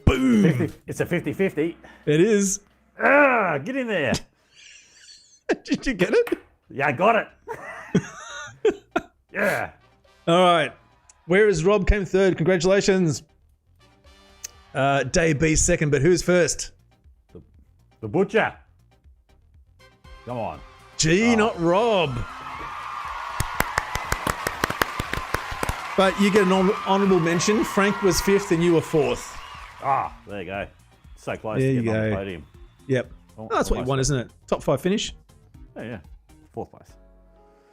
Boom. It's a 50-50. It is. Ah, get in there. Did you get it? Yeah, I got it. Yeah. All right. Whereas Rob came third. Congratulations. Dave B second, but who's first? The butcher. Come on. G, not Rob. But you get an honourable mention. Frank was fifth and you were fourth. Ah, there you go. So close There to you getting on the go. podium. Yep. Oh, that's what you want, isn't it? Top 5 finish. Yeah. Fourth place.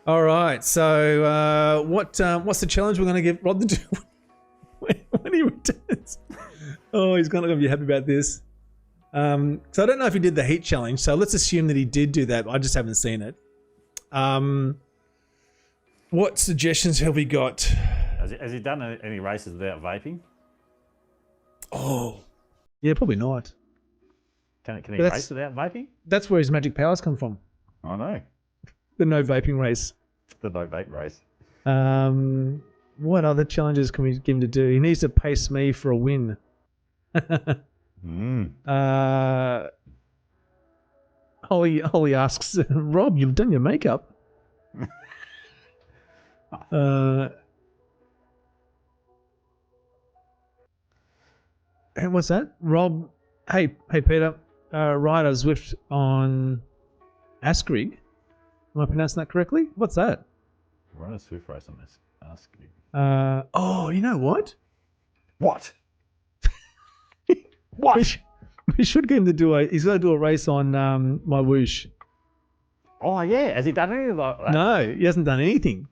All right. So what's the challenge we're going to give Rod to do when he returns? Oh, he's going to be happy about this. So I don't know if he did the heat challenge. So let's assume that he did do that. I just haven't seen it. What suggestions have we got? Has he done any races without vaping? Oh, yeah, probably not. Can he That's- race without vaping? That's where his magic powers come from. I know. The no vaping race. The no vape race. What other challenges can we give him to do? He needs to pace me for a win. Holly asks, Rob, you've done your makeup. And what's that? Rob, hey Peter, Ryder Zwift on Askrig. Am I pronouncing that correctly? What's that? Run a Swift race on this. Ask you. Oh, you know what? What? We should get him to do he's got to do a race on my whoosh. Oh, yeah. Has he done anything like that? No, he hasn't done anything.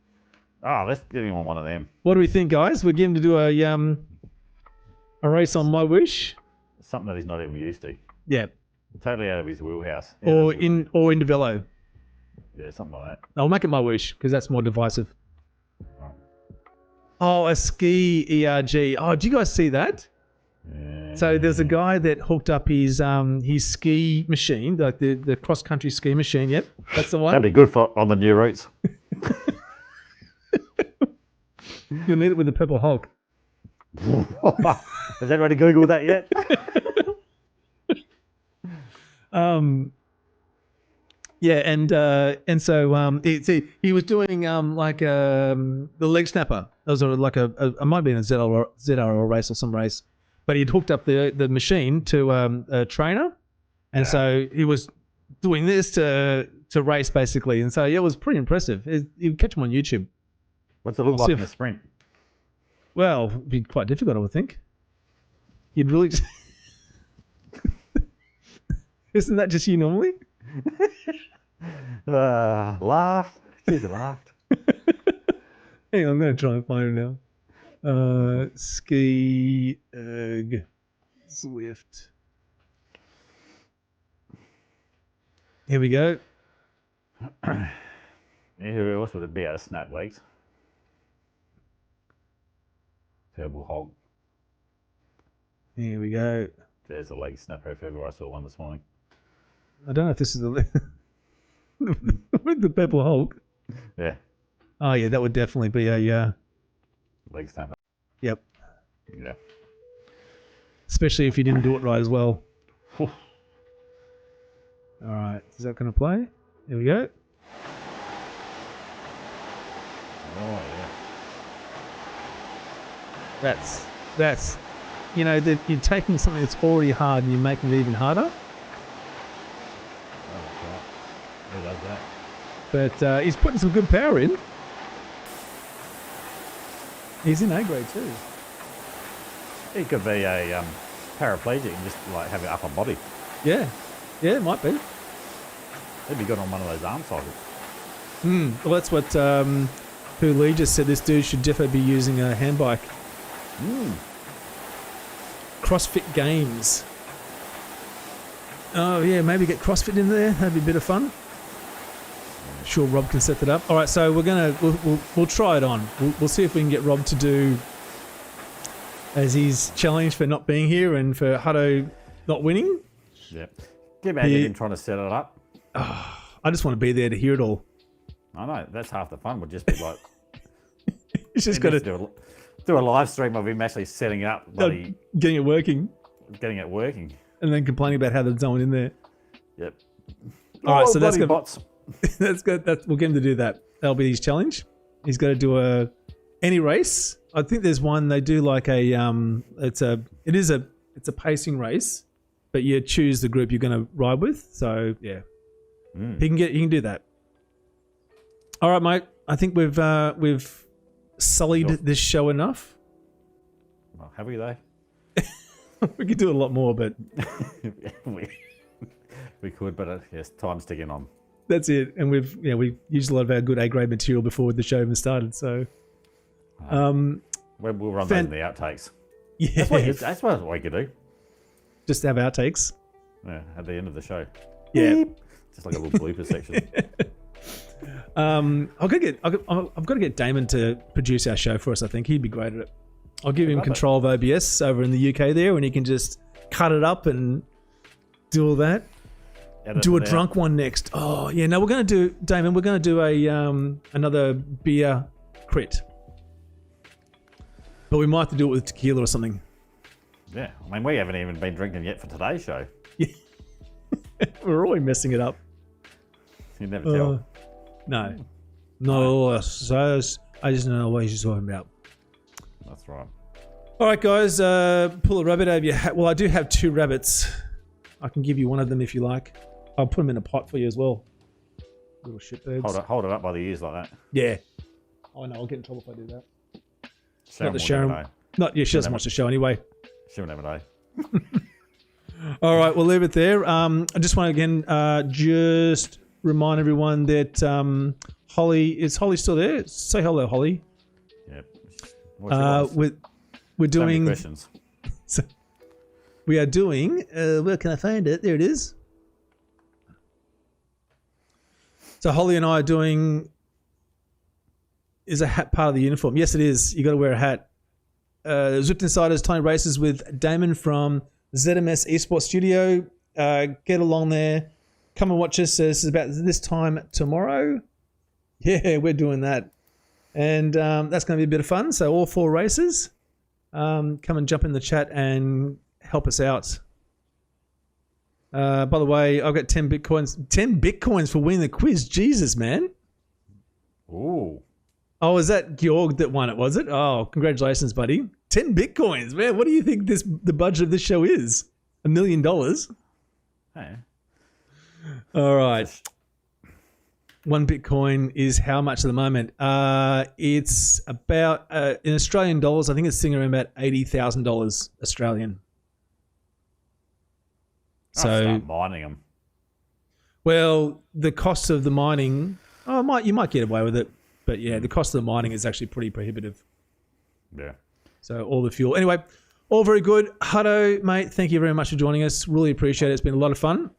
Oh, let's get him on one of them. What do we think, guys? We get him to do a race on my wish. Something that he's not even used to. Yeah. Totally out of his wheelhouse. Yeah, Or that's in Velo. Yeah, something like that. I'll make it my wish because that's more divisive. Oh, a ski ERG. Oh, do you guys see that? Yeah. So there's a guy that hooked up his ski machine, like the cross country ski machine. Yep, that's the one. That'd be good for on the new routes. You'll need it with the Purple Hulk. Has anybody Googled that yet? Yeah, and so he was doing the leg snapper. That was like it might be in a ZRL race or some race, but he'd hooked up the machine to a trainer, and so he was doing this to race basically, and so yeah, it was pretty impressive. You catch him on YouTube. What's it look like in a sprint? Well, it'd be quite difficult, I would think. You'd really. Isn't that just you normally? Laughed. She's laughed. Hang on, I'm going to try and find her now. Ski Erg Zwift. Here we go. Yeah, who else would it be out of snap legs? Purple Hulk. Here we go. There's a leg snapper if ever I saw one this morning. I don't know if this is the with the Purple Hulk. Yeah. Oh yeah, that would definitely be a Leg snapper. Yep. Yeah. Especially if you didn't do it right as well. All right, is that going to play? Here we go. Oh yeah. That's you're taking something that's already hard and you're making it even harder. Oh, that's right. Who does that? But he's putting some good power in. He's in A grade too. He could be a paraplegic and just like have an upper body. Yeah, it might be. He'd be good on one of those arm cycles. Well, that's what who Lee just said this dude should definitely be using a hand bike. CrossFit Games. Oh yeah, maybe get CrossFit in there. That'd be a bit of fun. Sure, Rob can set that up. All right, so we'll try it on. We'll see if we can get Rob to do as he's challenged for not being here and for Hutto not winning. Yep. Can you imagine him trying to set it up? Oh, I just want to be there to hear it all. I know, that's half the fun. Would just be like, He's just got to do a live stream of him actually setting it up, getting it working, and then complaining about how there's no one in there. Yep. All right, so that's good. Bots. That's good. We'll get him to do that. That'll be his challenge. He's got to do any race. I think there's one they do like it's a pacing race, but you choose the group you're going to ride with. So yeah, he can do that. All right, mate. I think we've sullied this show enough. Well, have we though? We could do a lot more, but we could, but yes, time's ticking on. That's it. And we've used a lot of our good A-grade material before the show even started. So we'll run those in the outtakes. Yeah, that's what we could do. Just have outtakes. Yeah, at the end of the show. Yeah, just like a little blooper section. I've got to get Damon to produce our show for us. I think he'd be great at it. I'll give him control of OBS over in the UK there, and he can just cut it up and do all that. Do a drunk one next. Oh yeah, no, we're going to do, Damon. We're going to do a another beer crit, but we might have to do it with tequila or something. Yeah, I mean, we haven't even been drinking yet for today's show. Yeah. We're always messing it up. You never tell. No. I just know what you're talking about. That's right. All right, guys, pull a rabbit out of your hat. Well, I do have 2 rabbits. I can give you one of them if you like. I'll put them in a pot for you as well. Little shitbirds. Hold it up by the ears like that. Yeah. Oh no, I'll get in trouble if I do that. Sharon She doesn't watch the show anyway. She'll never know. All right, we'll leave it there. I just want to again just remind everyone that Holly, is Holly still there? Say hello, Holly. Yep. We're doing questions. So we are doing. Where can I find it? There it is. So Holly and I are doing. Is a hat part of the uniform? Yes, it is. You got to wear a hat. Zwift Insiders Tiny Races with Damon from ZMS Esports Studio. Get along there. Come and watch us. This is about this time tomorrow. Yeah, we're doing that. And that's going to be a bit of fun. So all 4 races. Come and jump in the chat and help us out. By the way, I've got 10 Bitcoins. 10 Bitcoins for winning the quiz. Jesus, man. Ooh. Oh, is that Georg that won it, was it? Oh, congratulations, buddy. 10 Bitcoins, man. What do you think the budget of this show is? $1 million? Hey. All right. 1 Bitcoin is how much at the moment? It's about, in Australian dollars, I think it's sitting around about $80,000 Australian. So start mining them. Well, the cost of the mining, you might get away with it. But yeah, the cost of the mining is actually pretty prohibitive. Yeah. So all the fuel. Anyway, all very good. Hutto, mate, thank you very much for joining us. Really appreciate it. It's been a lot of fun.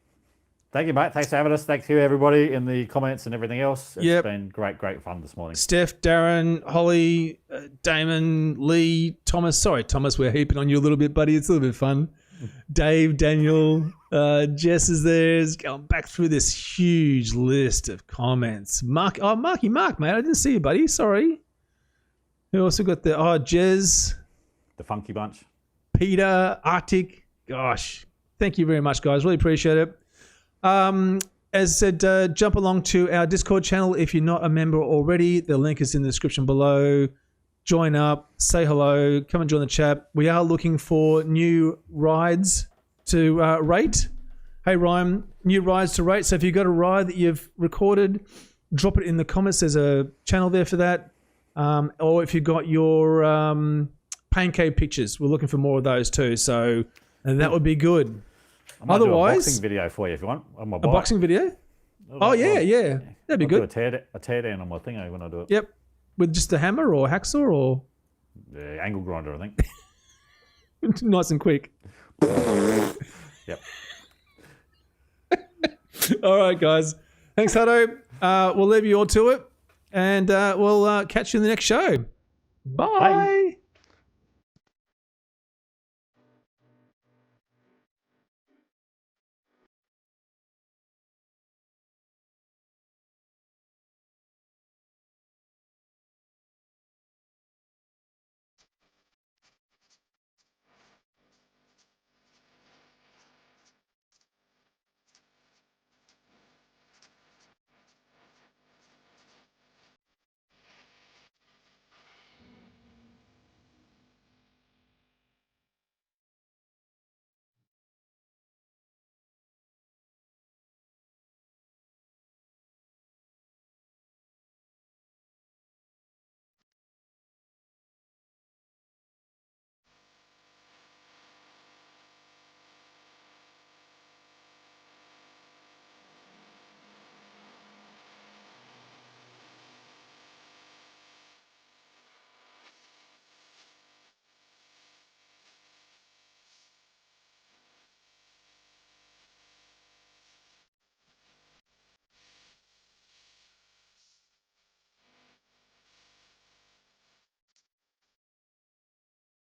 Thank you, mate. Thanks for having us. Thank you, everybody, in the comments and everything else. It's been great fun this morning. Steph, Darren, Holly, Damon, Lee, Thomas. Sorry, Thomas, we're heaping on you a little bit, buddy. It's a little bit fun. Dave, Daniel, Jess is there. Is going back through this huge list of comments. Marky Mark, mate. I didn't see you, buddy. Sorry. Who also got the Jez, the Funky Bunch, Peter, Arctic. Gosh, thank you very much, guys. Really appreciate it. As I said, jump along to our Discord channel if you're not a member already. The link is in the description below. Join up, say hello, come and join the chat. We are looking for new rides to rate. Hey, Ryan, new rides to rate. So if you've got a ride that you've recorded, drop it in the comments. There's a channel there for that. Or if you've got your Pain Cave pictures, we're looking for more of those too. So and that would be good. I might do a boxing video for you if you want. On my bike. A boxing video? Yeah. That'd be good. Do a tear down on my thing when I do it. Yep. with just a hammer or hacksaw or The angle grinder, I think. nice and quick? Yep. All right, guys. Thanks, Hutto. We'll leave you all to it, and we'll catch you in the next show. Bye.